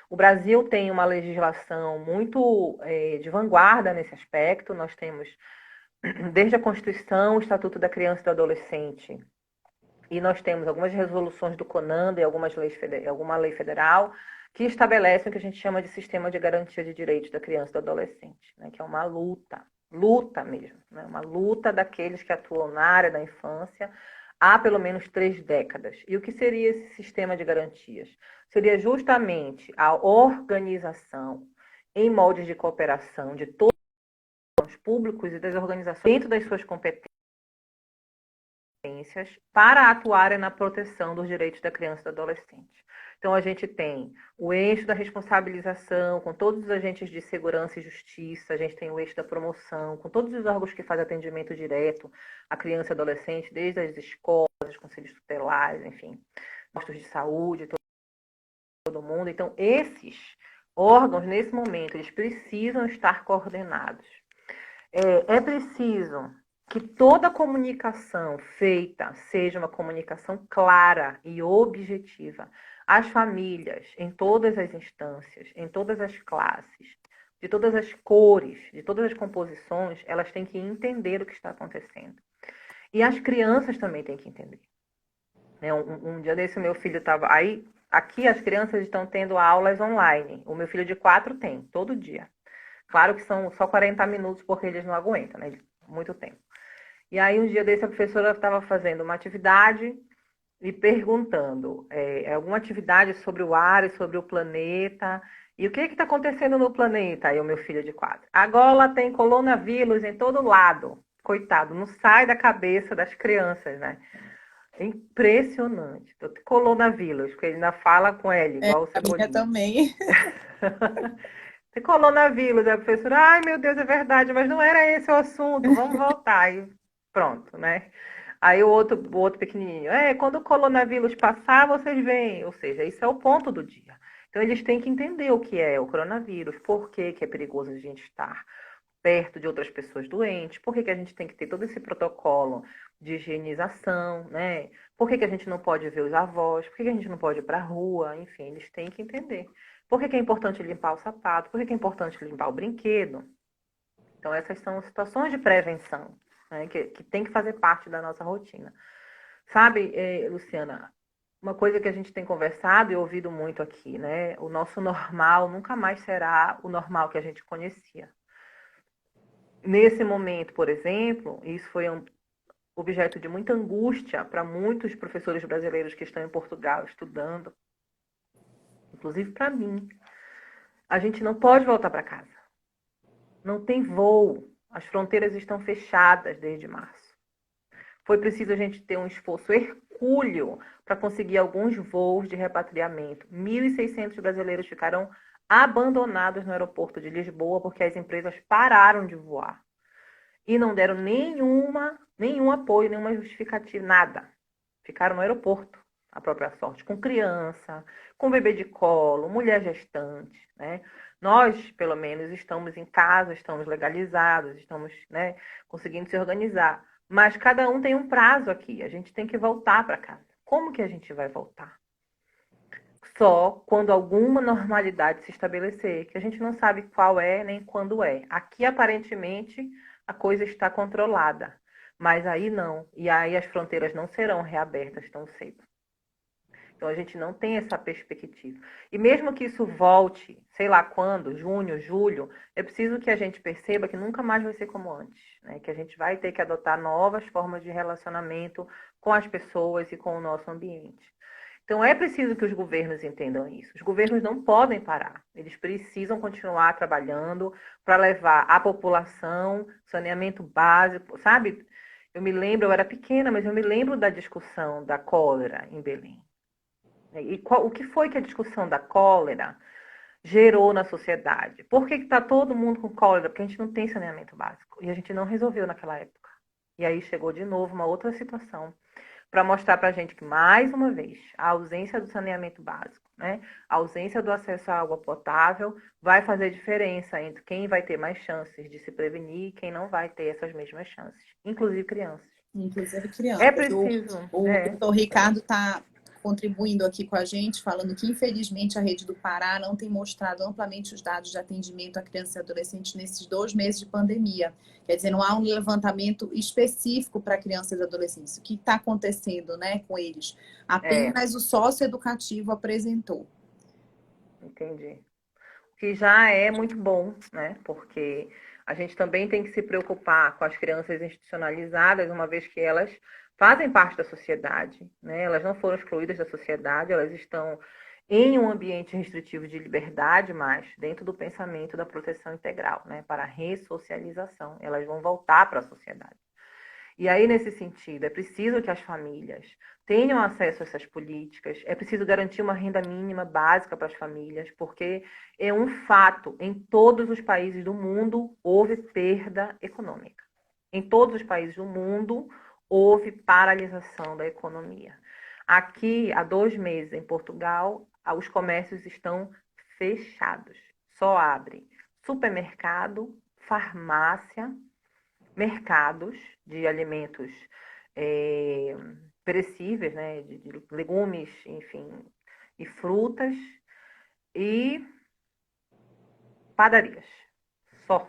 O Brasil tem uma legislação muito de vanguarda nesse aspecto. Nós temos, desde a Constituição, o Estatuto da Criança e do Adolescente, e nós temos algumas resoluções do CONANDA e alguma lei federal que estabelecem o que a gente chama de sistema de garantia de direitos da criança e do adolescente, né, que é uma luta mesmo, né, uma luta daqueles que atuam na área da infância há pelo menos 3 décadas. E o que seria esse sistema de garantias? Seria justamente a organização em moldes de cooperação de todos os públicos e das organizações dentro das suas competências para atuarem na proteção dos direitos da criança e do adolescente. Então, a gente tem o eixo da responsabilização, com todos os agentes de segurança e justiça, a gente tem o eixo da promoção, com todos os órgãos que fazem atendimento direto à criança e adolescente, desde as escolas, os conselhos tutelares, enfim, postos de saúde, todo mundo. Então, esses órgãos, nesse momento, eles precisam estar coordenados. É preciso que toda comunicação feita seja uma comunicação clara e objetiva. As famílias, em todas as instâncias, em todas as classes, de todas as cores, de todas as composições, elas têm que entender o que está acontecendo. E as crianças também têm que entender. Um dia desse, meu filho estava aí. Aqui as crianças estão tendo aulas online. O meu filho de 4 tem, todo dia. Claro que são só 40 minutos, porque eles não aguentam, né? Muito tempo. E aí, um dia desse, a professora estava fazendo uma atividade e perguntando alguma atividade sobre o ar e sobre o planeta. E o que está acontecendo no planeta? Aí o meu filho de 4. Agora tem coronavírus em todo lado. Coitado, não sai da cabeça das crianças, né? É impressionante. Coronavírus, porque ele ainda fala com ele, igual o A minha Cebolinha. também. Tem coronavírus, a professora, ai meu Deus, é verdade, mas não era esse o assunto, vamos voltar. E pronto, né? Aí o outro pequenininho, quando o coronavírus passar, vocês veem. Ou seja, isso é o ponto do dia. Então, eles têm que entender o que é o coronavírus, por que é perigoso a gente estar perto de outras pessoas doentes, por que a gente tem que ter todo esse protocolo de higienização, né? Por que a gente não pode ver os avós, por que a gente não pode ir para a rua, enfim, eles têm que entender. Por que é importante limpar o sapato, por que é importante limpar o brinquedo. Então, essas são situações de prevenção, né, que tem que fazer parte da nossa rotina. Sabe, Luciana, uma coisa que a gente tem conversado e ouvido muito aqui, né? O nosso normal nunca mais será o normal que a gente conhecia. Nesse momento, por exemplo, isso foi um objeto de muita angústia para muitos professores brasileiros que estão em Portugal estudando, inclusive para mim. A gente não pode voltar para casa. Não tem voo. As fronteiras estão fechadas desde março. Foi preciso a gente ter um esforço hercúleo para conseguir alguns voos de repatriamento. 1.600 brasileiros ficaram abandonados no aeroporto de Lisboa porque as empresas pararam de voar. E não deram nenhum apoio, nenhuma justificativa, nada. Ficaram no aeroporto, à própria sorte, com criança, com bebê de colo, mulher gestante, né? Nós, pelo menos, estamos em casa, estamos legalizados, estamos, né, conseguindo se organizar. Mas cada um tem um prazo aqui, a gente tem que voltar para casa. Como que a gente vai voltar? Só quando alguma normalidade se estabelecer, que a gente não sabe qual é nem quando é. Aqui, aparentemente, a coisa está controlada, mas aí não. E aí as fronteiras não serão reabertas tão cedo. Então a gente não tem essa perspectiva. E mesmo que isso volte, sei lá quando, junho, julho, é preciso que a gente perceba que nunca mais vai ser como antes, né? Que a gente vai ter que adotar novas formas de relacionamento com as pessoas e com o nosso ambiente. Então é preciso que os governos entendam isso. Os governos não podem parar. Eles precisam continuar trabalhando para levar à população saneamento básico, sabe? Eu me lembro, eu era pequena, mas eu me lembro da discussão da cólera em Belém. E o que foi que a discussão da cólera gerou na sociedade? Por que está todo mundo com cólera? Porque a gente não tem saneamento básico. E a gente não resolveu naquela época. E aí chegou de novo uma outra situação para mostrar para a gente que, mais uma vez, a ausência do saneamento básico, né? A ausência do acesso à água potável vai fazer diferença entre quem vai ter mais chances de se prevenir e quem não vai ter essas mesmas chances, inclusive crianças. Inclusive É crianças. preciso. O doutor Ricardo está contribuindo aqui com a gente, falando que, infelizmente, a rede do Pará não tem mostrado amplamente os dados de atendimento a crianças e adolescentes nesses 2 meses de pandemia. Quer dizer, não há um levantamento específico para crianças e adolescentes. O que está acontecendo, né, com eles? Apenas o socioeducativo apresentou. Entendi. Que já é muito bom, né? Porque a gente também tem que se preocupar com as crianças institucionalizadas, uma vez que elas fazem parte da sociedade, né? Elas não foram excluídas da sociedade, elas estão em um ambiente restritivo de liberdade, mas dentro do pensamento da proteção integral, né? Para a ressocialização, elas vão voltar para a sociedade. E aí, nesse sentido, é preciso que as famílias tenham acesso a essas políticas, é preciso garantir uma renda mínima básica para as famílias, porque é um fato, em todos os países do mundo houve perda econômica. Em todos os países do mundo houve paralisação da economia. Aqui, há 2 meses, em Portugal, os comércios estão fechados. Só abre supermercado, farmácia, mercados de alimentos perecíveis, né, de legumes, enfim, e frutas, e padarias. Só.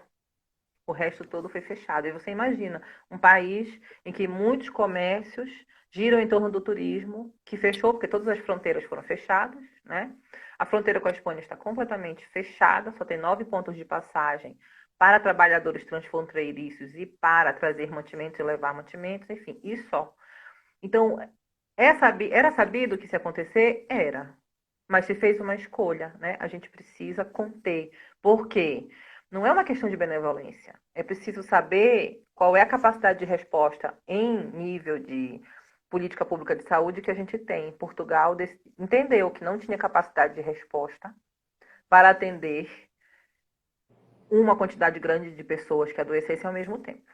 O resto todo foi fechado. E você imagina um país em que muitos comércios giram em torno do turismo, que fechou, porque todas as fronteiras foram fechadas, né? A fronteira com a Espanha está completamente fechada, só tem 9 pontos de passagem para trabalhadores transfronteiriços e para trazer mantimentos e levar mantimentos, enfim, e só. Então, era sabido que isso ia acontecer? Era. Mas se fez uma escolha, né? A gente precisa conter. Por quê? Não é uma questão de benevolência. É preciso saber qual é a capacidade de resposta em nível de política pública de saúde que a gente tem. Portugal entendeu que não tinha capacidade de resposta para atender uma quantidade grande de pessoas que adoecessem ao mesmo tempo.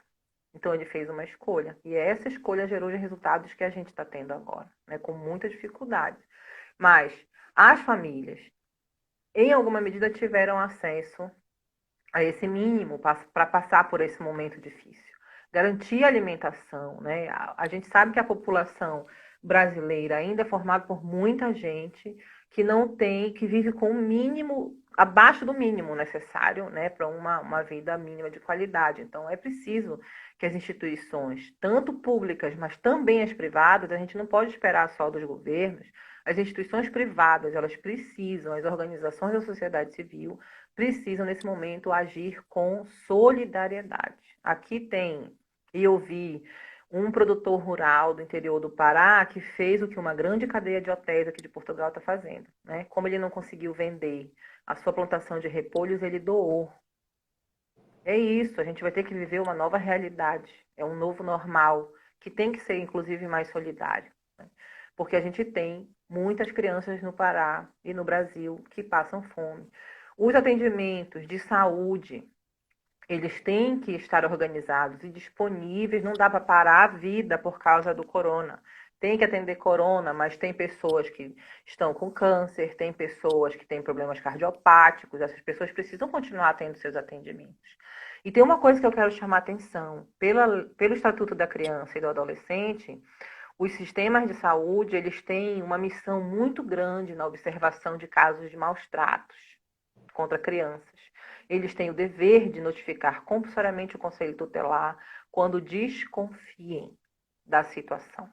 Então ele fez uma escolha. E essa escolha gerou os resultados que a gente está tendo agora, né? Com muita dificuldade. Mas as famílias, em alguma medida, tiveram acesso a esse mínimo para passar por esse momento difícil. Garantir a alimentação, né? A gente sabe que a população brasileira ainda é formada por muita gente que não tem, que vive com o mínimo, abaixo do mínimo necessário, né, para uma vida mínima de qualidade. Então, é preciso que as instituições, tanto públicas, mas também as privadas, a gente não pode esperar só dos governos. As instituições privadas, elas precisam, as organizações da sociedade civil precisam, nesse momento, agir com solidariedade. Aqui tem, e eu vi um produtor rural do interior do Pará que fez o que uma grande cadeia de hotéis aqui de Portugal está fazendo, né? Como ele não conseguiu vender a sua plantação de repolhos, ele doou. É isso, a gente vai ter que viver uma nova realidade, é um novo normal, que tem que ser, inclusive, mais solidário, né? Porque a gente tem muitas crianças no Pará e no Brasil que passam fome. Os atendimentos de saúde, eles têm que estar organizados e disponíveis, não dá para parar a vida por causa do corona. Tem que atender corona, mas tem pessoas que estão com câncer, tem pessoas que têm problemas cardiopáticos, essas pessoas precisam continuar tendo seus atendimentos. E tem uma coisa que eu quero chamar a atenção, pelo Estatuto da Criança e do Adolescente, os sistemas de saúde, eles têm uma missão muito grande na observação de casos de maus tratos contra crianças. Eles têm o dever de notificar compulsoriamente o Conselho Tutelar quando desconfiem da situação.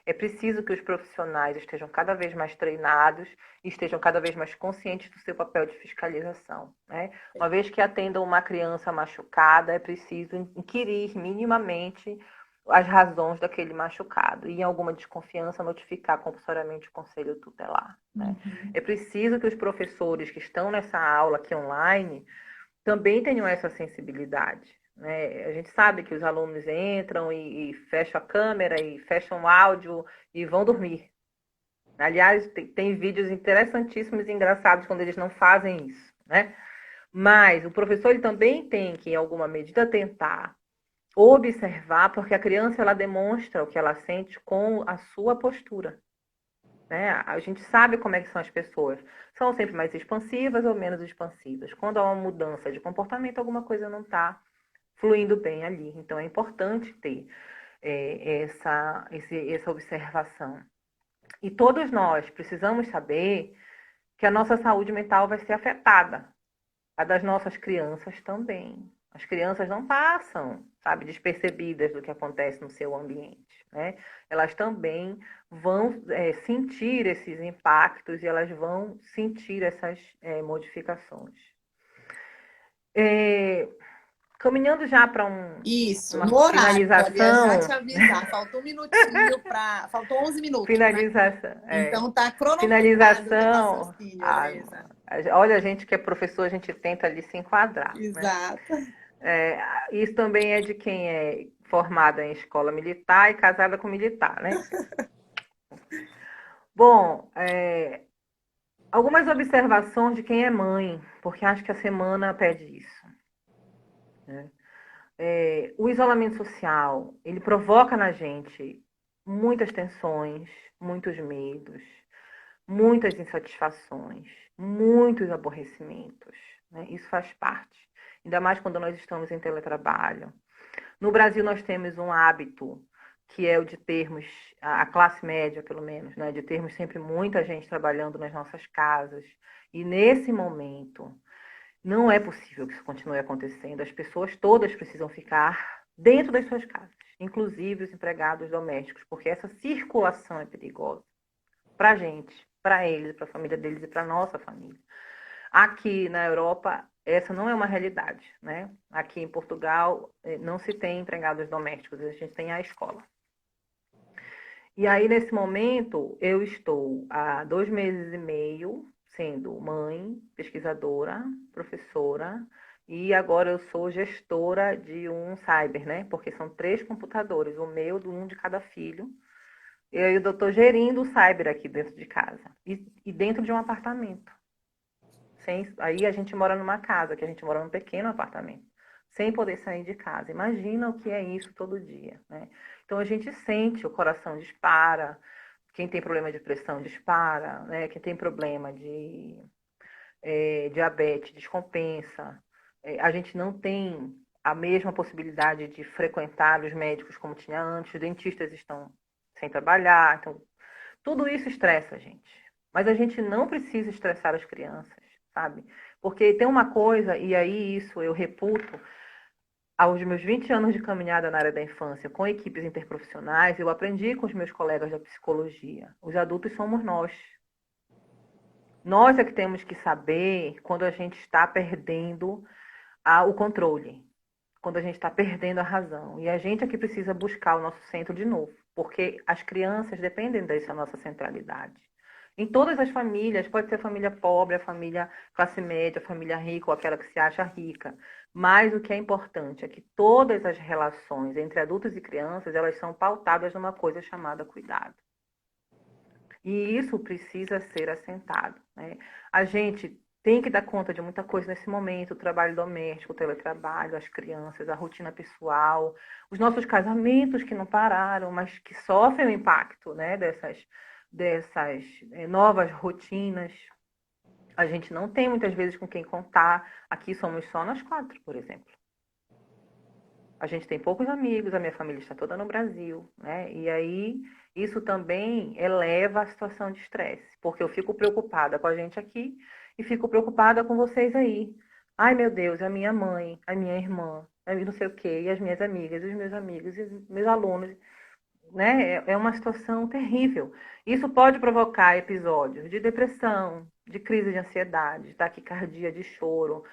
É preciso que os profissionais estejam cada vez mais treinados e estejam cada vez mais conscientes do seu papel de fiscalização, né? Uma vez que atendam uma criança machucada, é preciso inquirir minimamente as razões daquele machucado e, em alguma desconfiança, notificar compulsoriamente o Conselho Tutelar, né? É preciso que os professores que estão nessa aula aqui online também tenham essa sensibilidade, né? A gente sabe que os alunos entram e fecham a câmera e fecham o áudio e vão dormir. Aliás, tem vídeos interessantíssimos e engraçados quando eles não fazem isso, né? Mas o professor ele também tem que, em alguma medida, tentar observar, porque a criança ela demonstra o que ela sente com a sua postura, né? A gente sabe como é que são as pessoas. São sempre mais expansivas ou menos expansivas. Quando há uma mudança de comportamento, alguma coisa não está fluindo bem ali. Então, é importante ter essa observação. E todos nós precisamos saber que a nossa saúde mental vai ser afetada. A das nossas crianças também. As crianças não passam, sabe, despercebidas do que acontece no seu ambiente, né? Elas também vão sentir esses impactos e elas vão sentir essas modificações. Caminhando já para Isso, uma no horário, aliás, já finalização. te avisar, faltou um minutinho para. Faltou 11 minutos, né? Finalização. Então tá cronometrado o teu Finalização. raciocínio, Elisa. Olha, a gente que é professor, a gente tenta ali se enquadrar, né? Exato. Isso também é de quem é formada em escola militar e casada com militar, né? Bom, algumas observações de quem é mãe, porque acho que a semana pede isso, né? O isolamento social, ele provoca na gente muitas tensões, muitos medos, muitas insatisfações, muitos aborrecimentos, né? Isso faz parte. Ainda mais quando nós estamos em teletrabalho. No Brasil, nós temos um hábito que é o de termos, a classe média, pelo menos, né? De termos sempre muita gente trabalhando nas nossas casas. E nesse momento, não é possível que isso continue acontecendo. As pessoas todas precisam ficar dentro das suas casas, inclusive os empregados domésticos, porque essa circulação é perigosa para a gente, para eles, para a família deles e para a nossa família. Aqui na Europa, essa não é uma realidade, né? Aqui em Portugal, não se tem empregados domésticos, a gente tem a escola. E aí, nesse momento, eu estou há 2 meses e meio sendo mãe, pesquisadora, professora, e agora eu sou gestora de um cyber, né? Porque são 3 computadores, o meu, um de cada filho. Eu ainda estou gerindo o cyber aqui dentro de casa e dentro de um apartamento. Aí a gente mora numa casa, que a gente mora num pequeno apartamento, sem poder sair de casa. Imagina o que é isso todo dia, né? Então a gente sente, o coração dispara, quem tem problema de pressão dispara, né? Quem tem problema de diabetes descompensa. A gente não tem a mesma possibilidade de frequentar os médicos como tinha antes, os dentistas estão sem trabalhar, então tudo isso estressa a gente. Mas a gente não precisa estressar as crianças, sabe? Porque tem uma coisa, e aí isso eu reputo, aos meus 20 anos de caminhada na área da infância, com equipes interprofissionais, eu aprendi com os meus colegas da psicologia. Os adultos somos nós. Nós é que temos que saber quando a gente está perdendo o controle, quando a gente está perdendo a razão. E a gente é que precisa buscar o nosso centro de novo, porque as crianças dependem dessa nossa centralidade. Em todas as famílias, pode ser a família pobre, a família classe média, a família rica ou aquela que se acha rica. Mas o que é importante é que todas as relações entre adultos e crianças, elas são pautadas numa coisa chamada cuidado. E isso precisa ser assentado, né? A gente tem que dar conta de muita coisa nesse momento, o trabalho doméstico, o teletrabalho, as crianças, a rotina pessoal, os nossos casamentos que não pararam, mas que sofrem o impacto, né, dessas novas rotinas. A gente não tem muitas vezes com quem contar. Aqui somos só nós 4, por exemplo. A gente tem poucos amigos, a minha família está toda no Brasil, né? E aí isso também eleva a situação de estresse, porque eu fico preocupada com a gente aqui e fico preocupada com vocês aí. Ai, meu Deus, a minha mãe, a minha irmã, a não sei o quê, e as minhas amigas, os meus amigos, e os meus alunos, né? É uma situação terrível. Isso pode provocar episódios de depressão, de crise de ansiedade, de taquicardia, de choro.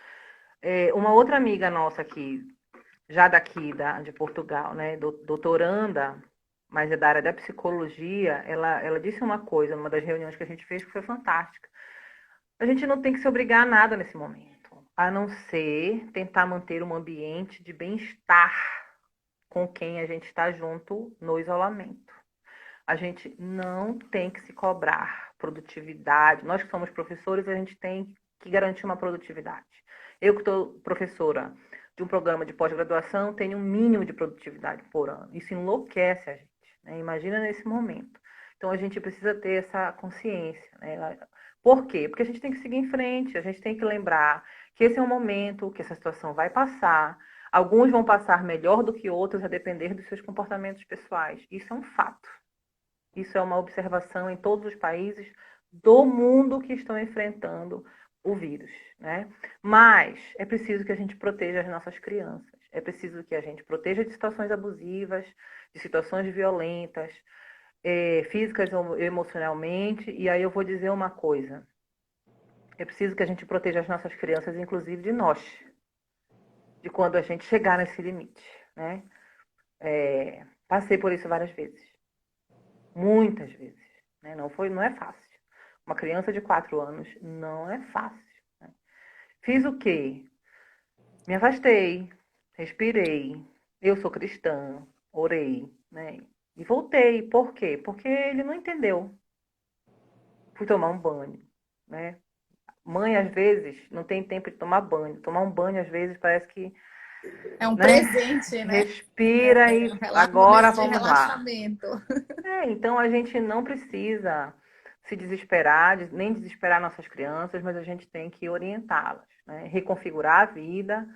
Uma outra amiga nossa aqui, já daqui de Portugal, né, doutoranda, mas é da área da psicologia, ela disse uma coisa numa das reuniões que a gente fez que foi fantástica. A gente não tem que se obrigar a nada nesse momento, a não ser tentar manter um ambiente de bem-estar com quem a gente está junto no isolamento. A gente não tem que se cobrar produtividade. Nós que somos professores, a gente tem que garantir uma produtividade. Eu que estou professora de um programa de pós-graduação, tenho um mínimo de produtividade por ano. Isso enlouquece a gente, né? Imagina nesse momento. Então, a gente precisa ter essa consciência, né? Por quê? Porque a gente tem que seguir em frente, a gente tem que lembrar que esse é um momento, que essa situação vai passar. Alguns vão passar melhor do que outros, a depender dos seus comportamentos pessoais. Isso é um fato. Isso é uma observação em todos os países do mundo que estão enfrentando o vírus, né? Mas é preciso que a gente proteja as nossas crianças. É preciso que a gente proteja de situações abusivas, de situações violentas, físicas ou emocionalmente. E aí eu vou dizer uma coisa. É preciso que a gente proteja as nossas crianças, inclusive de nós, de quando a gente chegar nesse limite, né? Passei por isso várias vezes. Muitas vezes, né? Não é fácil. Uma criança de 4 anos não é fácil, né? Fiz o quê? Me afastei, respirei. Eu sou cristã, orei, né? E voltei. Por quê? Porque ele não entendeu. Fui tomar um banho, né? Mãe, às vezes, não tem tempo de tomar banho. Tomar um banho, às vezes, parece que, É um né? presente, né? Respira e Um agora momento de vamos lá. relaxamento. Então a gente não precisa se desesperar, nem desesperar nossas crianças, mas a gente tem que orientá-las, né? Reconfigurar a vida,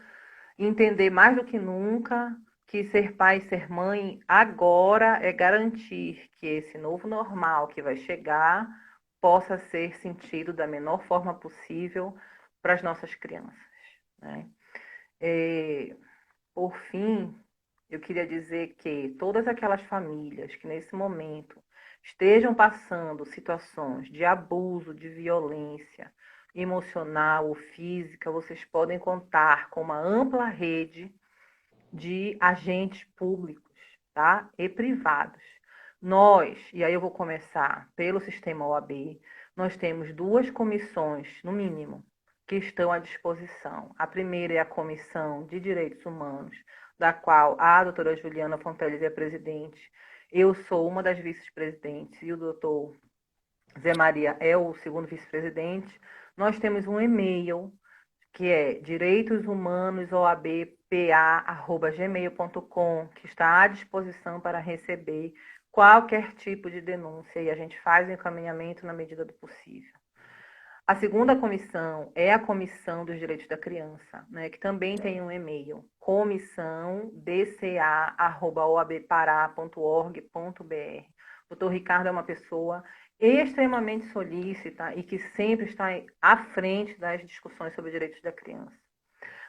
entender mais do que nunca que ser pai e ser mãe agora é garantir que esse novo normal que vai chegar possa ser sentido da menor forma possível para as nossas crianças, né? Por fim, eu queria dizer que todas aquelas famílias que nesse momento estejam passando situações de abuso, de violência emocional ou física, vocês podem contar com uma ampla rede de agentes públicos, tá? E privados. Nós, e aí eu vou começar pelo sistema OAB, nós temos duas comissões, no mínimo, que estão à disposição. A primeira é a Comissão de Direitos Humanos, da qual a doutora Juliana Fonteles é presidente. Eu sou uma das vice-presidentes e o doutor Zé Maria é o segundo vice-presidente. Nós temos um e-mail que é direitoshumanosoabpa@gmail.com, que está à disposição para receber qualquer tipo de denúncia e a gente faz o encaminhamento na medida do possível. A segunda comissão é a Comissão dos Direitos da Criança, né, que também tem um e-mail, comissãodca@oabpará.org.br. O doutor Ricardo é uma pessoa extremamente solícita e que sempre está à frente das discussões sobre direitos da criança.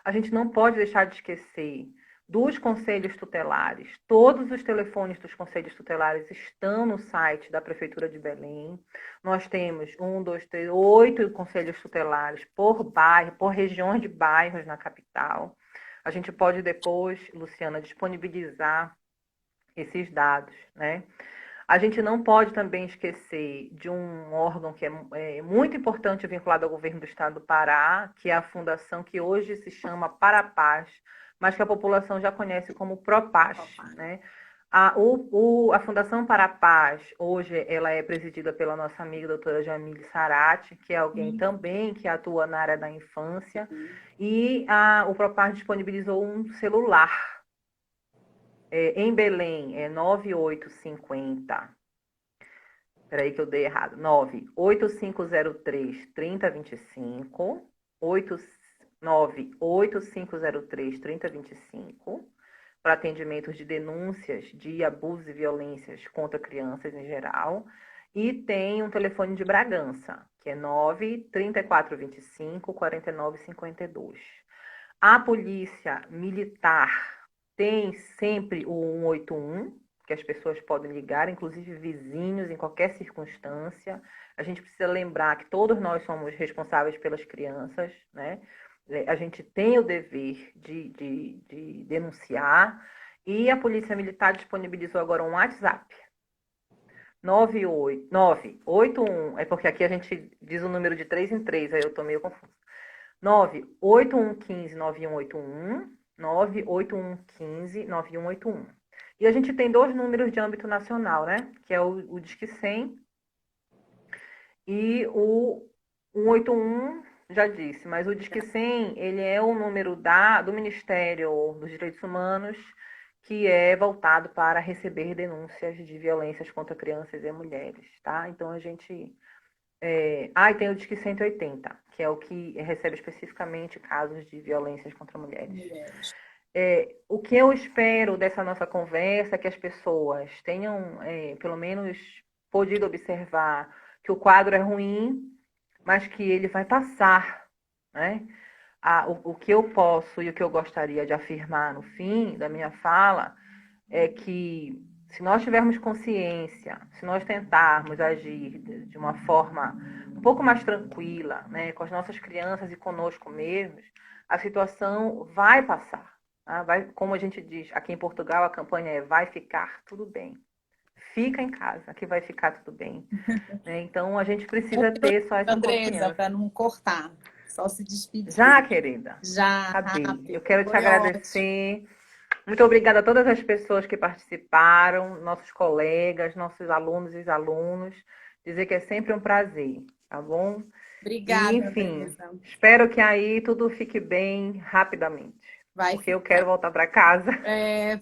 A gente não pode deixar de esquecer dos conselhos tutelares. Todos os telefones dos conselhos tutelares estão no site da Prefeitura de Belém. Nós temos 8 conselhos tutelares por bairro, por regiões de bairros na capital. A gente pode depois, Luciana, disponibilizar esses dados, né? A gente não pode também esquecer de um órgão que é muito importante vinculado ao governo do estado do Pará, que é a fundação que hoje se chama Parapaz, mas que a população já conhece como Propaz, né? A Fundação Parapaz, hoje, ela é presidida pela nossa amiga doutora Jamile Sarati, que é alguém também que atua na área da infância, e o Propaz disponibilizou um celular em Belém, é 9850. Espera que eu dei errado. 98503-3025. 98503-3025. Para atendimentos de denúncias de abusos e violências contra crianças em geral. E tem um telefone de Bragança, que é 93425-4952. A Polícia Militar tem sempre o 181, que as pessoas podem ligar, inclusive vizinhos, em qualquer circunstância. A gente precisa lembrar que todos nós somos responsáveis pelas crianças, né? A gente tem o dever de denunciar. E a Polícia Militar disponibilizou agora um WhatsApp. 981, é porque aqui a gente diz o número de 3 em 3, aí eu tô meio confusa. 98115-9181, 98115-9181. E a gente tem dois números de âmbito nacional, né? Que é o Disque 100 e o 181, já disse. Mas o Disque 100, ele é o número do Ministério dos Direitos Humanos, que é voltado para receber denúncias de violências contra crianças e mulheres, tá? Então, a gente... e tem o Disque 180, que é o que recebe especificamente casos de violências contra mulheres. O que eu espero dessa nossa conversa é que as pessoas tenham, pelo menos, podido observar que o quadro é ruim, mas que ele vai passar, né? O que eu posso e o que eu gostaria de afirmar no fim da minha fala é que se nós tivermos consciência, se nós tentarmos agir de uma forma um pouco mais tranquila, né, com as nossas crianças e conosco mesmos, a situação vai passar. Tá? Como a gente diz, aqui em Portugal a campanha é vai ficar tudo bem. Fica em casa, que vai ficar tudo bem. Né? Então a gente precisa ter só essa Andresa, para confiança. não cortar, só se despedir. Já, querida? Já, Cadê? rápido. Eu quero te Foi ótimo. agradecer. Muito obrigada a todas as pessoas que participaram, nossos colegas, nossos alunos e alunos. Dizer que é sempre um prazer, tá bom? Obrigada, E, enfim, Andresa. espero que aí tudo fique bem rapidamente. Vai porque eu ficar. quero voltar para casa.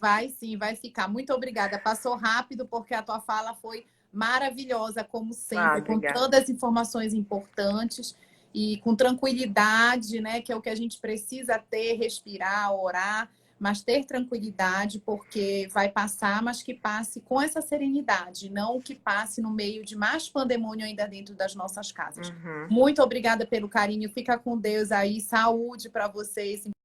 Vai sim, vai ficar. Muito obrigada. Passou rápido porque a tua fala foi maravilhosa, como Ah, sempre, com obrigada. todas as informações importantes e com tranquilidade, né? Que é o que a gente precisa ter, respirar, orar, mas ter tranquilidade, porque vai passar, mas que passe com essa serenidade, não que passe no meio de mais pandemônio ainda dentro das nossas casas. Uhum. Muito obrigada pelo carinho, fica com Deus aí, saúde para vocês.